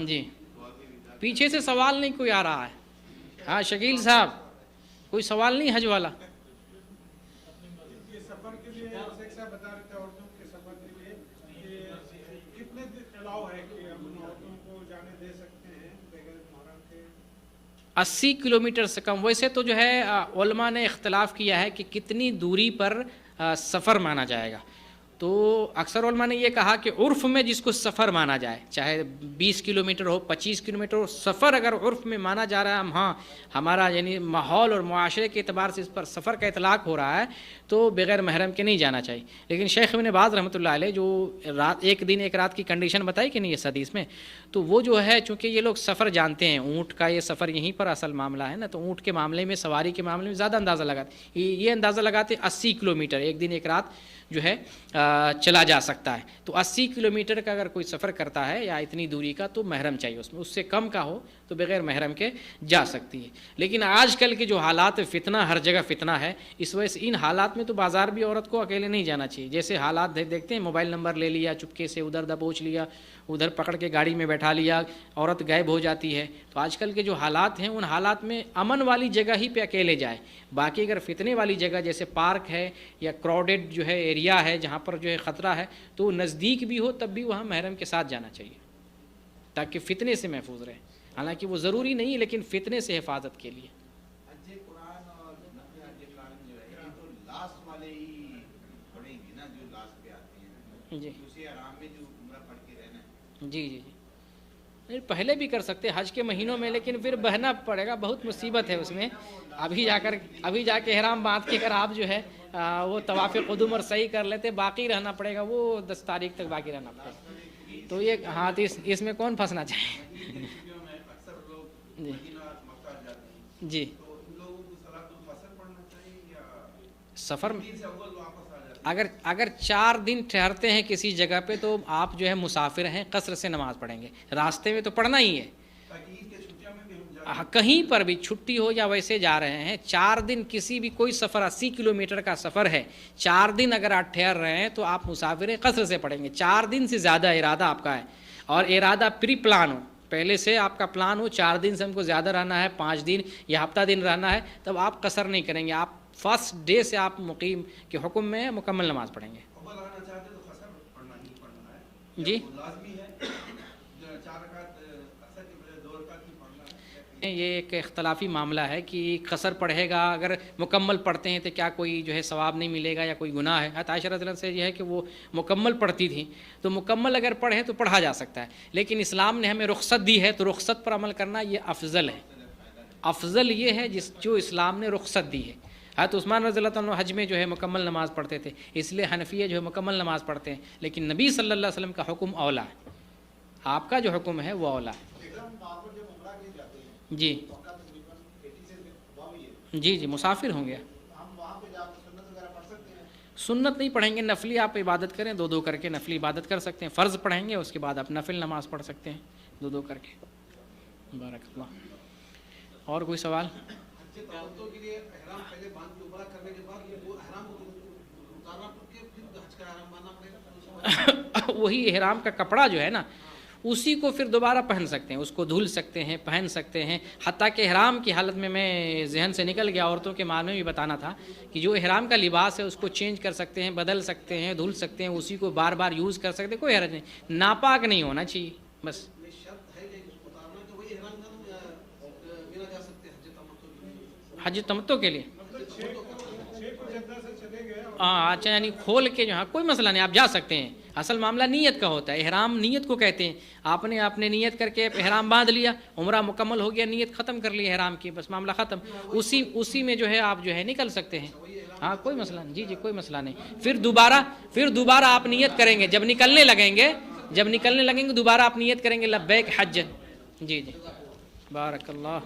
جی پیچھے سے سوال نہیں کوئی آ رہا ہے، ہاں شکیل صاحب کوئی سوال نہیں حج والا؟ سفر کے لیے بتا رہے تھے عورتوں کے سفر کے لیے کتنے الاؤ ہے کہ ہم عورتوں کو جانے دے سکتے ہیں بغیر محرم کے؟ 80 کلومیٹر سے کم۔ ویسے تو جو ہے علماء نے اختلاف کیا ہے کہ کتنی دوری پر سفر مانا جائے گا، تو اکثر علماء نے یہ کہا کہ عرف میں جس کو سفر مانا جائے، چاہے 20 کلومیٹر ہو، 25 کلومیٹر ہو، سفر اگر عرف میں مانا جا رہا ہے، ہاں ہمارا یعنی ماحول اور معاشرے کے اعتبار سے اس پر سفر کا اطلاق ہو رہا ہے، تو بغیر محرم کے نہیں جانا چاہیے۔ لیکن شیخ ابن باز رحمۃ اللہ علیہ جو ایک دن ایک رات کی کنڈیشن بتائی کہ نہیں اس حدیث میں، تو وہ جو ہے چونکہ یہ لوگ سفر جانتے ہیں، اونٹ کا یہ سفر یہیں پر اصل معاملہ ہے نا، تو اونٹ کے معاملے میں، سواری کے معاملے میں زیادہ اندازہ لگاتے، یہ اندازہ لگاتے 80 کلومیٹر ایک دن ایک رات جو ہے چلا جا سکتا ہے۔ تو 80 کلومیٹر کا اگر کوئی سفر کرتا ہے یا اتنی دوری کا، تو محرم چاہیے اس میں، اس سے کم کا ہو تو بغیر محرم کے جا سکتی ہے۔ لیکن آج کل کے جو حالات فتنہ، ہر جگہ فتنہ ہے، اس وجہ سے ان حالات میں تو بازار بھی عورت کو اکیلے نہیں جانا چاہیے۔ جیسے حالات دیکھتے ہیں، موبائل نمبر لے لیا، چپکے سے ادھر دبوچ لیا، ادھر پکڑ کے گاڑی میں بیٹھا لیا، عورت غائب ہو جاتی ہے۔ تو آج کل کے جو حالات ہیں، ان حالات میں امن والی جگہ ہی پہ اکیلے جائے۔ باقی اگر فتنے والی جگہ جیسے پارک ہے یا کراؤڈڈ جو ہے ایریا ہے جہاں پر جو ہے خطرہ ہے، تو نزدیک بھی ہو تب بھی وہاں محرم کے ساتھ جانا چاہیے تاکہ فتنے سے محفوظ رہے۔ حالانکہ وہ ضروری نہیں ہے، لیکن فتنے سے حفاظت کے لیے۔ جی جی جی نہیں، پہلے بھی کر سکتے حج کے مہینوں میں، لیکن پھر بہنا پڑے گا، بہت مصیبت ہے اس میں۔ ابھی جا کے احرام باندھ کے اگر آپ جو ہے وہ طواف قدوم اور سعی کر لیتے، باقی رہنا پڑے گا، وہ 10 تاریخ تک باقی رہنا پڑے گا۔ تو یہ ہاں، اس میں کون پھنسنا چاہے؟ جی سفر میں اگر 4 دن ٹھہرتے ہیں کسی جگہ پہ، تو آپ جو ہے مسافر ہیں، قصر سے نماز پڑھیں گے، راستے میں تو پڑھنا ہی ہے۔ کہیں پر بھی چھٹی ہو یا ویسے جا رہے ہیں، 4 دن کسی بھی کوئی سفر 80 کلومیٹر کا سفر ہے، 4 دن اگر آپ ٹھہر رہے ہیں تو آپ مسافر ہیں، قصر سے پڑھیں گے۔ 4 دن سے زیادہ ارادہ آپ کا ہے، اور ارادہ پری پلان ہو، پہلے سے آپ کا پلان ہو 4 دن سے ہم کو زیادہ رہنا ہے، 5 دن یا ہفتہ دن رہنا ہے، تب آپ قصر نہیں کریں گے، آپ فرسٹ ڈے سے آپ مقیم کے حکم میں مکمل نماز پڑھیں گے۔ جی یہ ایک اختلافی معاملہ ہے کہ قصر پڑھے گا، اگر مکمل پڑھتے ہیں تو کیا کوئی جو ہے ثواب نہیں ملے گا یا کوئی گناہ ہے؟ حضرت عائشہ رضی اللہ عنہا سے یہ ہے کہ وہ مکمل پڑھتی تھیں، تو مکمل اگر پڑھے تو پڑھا جا سکتا ہے، لیکن اسلام نے ہمیں رخصت دی ہے، تو رخصت پر عمل کرنا یہ افضل ہے۔ افضل یہ ہے جو اسلام نے رخصت دی ہے۔ حضرت عثمان رضی اللہ عنہ حج میں جو ہے مکمل نماز پڑھتے تھے، اس لیے حنفیہ جو ہے مکمل نماز پڑھتے ہیں، لیکن نبی صلی اللہ علیہ وسلم کا حکم اولا ہے، آپ کا جو حکم ہے وہ اولا ہے۔ جی جی جی مسافر ہوں گے، سنت نہیں پڑھیں گے، نفلی آپ عبادت کریں، 2 کر کے نفلی عبادت کر سکتے ہیں، فرض پڑھیں گے، اس کے بعد آپ نفل نماز پڑھ سکتے ہیں 2 کر کے۔ بارک اللہ۔ اور کوئی سوال؟ وہی احرام کا کپڑا جو ہے نا، اسی کو پھر دوبارہ پہن سکتے ہیں، اس کو دھل سکتے ہیں، پہن سکتے ہیں۔ حتیٰ کہ احرام کی حالت میں ذہن سے نکل گیا، عورتوں کے معاملے میں بھی بتانا تھا کہ جو احرام کا لباس ہے اس کو چینج کر سکتے ہیں، بدل سکتے ہیں، دھل سکتے ہیں، اسی کو بار بار یوز کر سکتے ہیں، کوئی حرج نہیں، ناپاک نہیں ہونا چاہیے بس۔ حج تمتع کے لیے اچھا، یعنی کھول کے جو ہاں کوئی مسئلہ نہیں، آپ جا سکتے ہیں۔ اصل معاملہ نیت کا ہوتا ہے، احرام نیت کو کہتے ہیں۔ آپ نے نیت کر کے احرام باندھ لیا، عمرہ مکمل ہو گیا، نیت ختم کر لی احرام کی، بس معاملہ ختم، اسی میں جو ہے آپ جو ہے نکل سکتے ہیں، ہاں کوئی مسئلہ نہیں۔ جی جی کوئی مسئلہ نہیں، پھر دوبارہ آپ نیت کریں گے، جب نکلنے لگیں گے دوبارہ آپ نیت کریں گے لبیک حج۔ جی جی بارک اللہ۔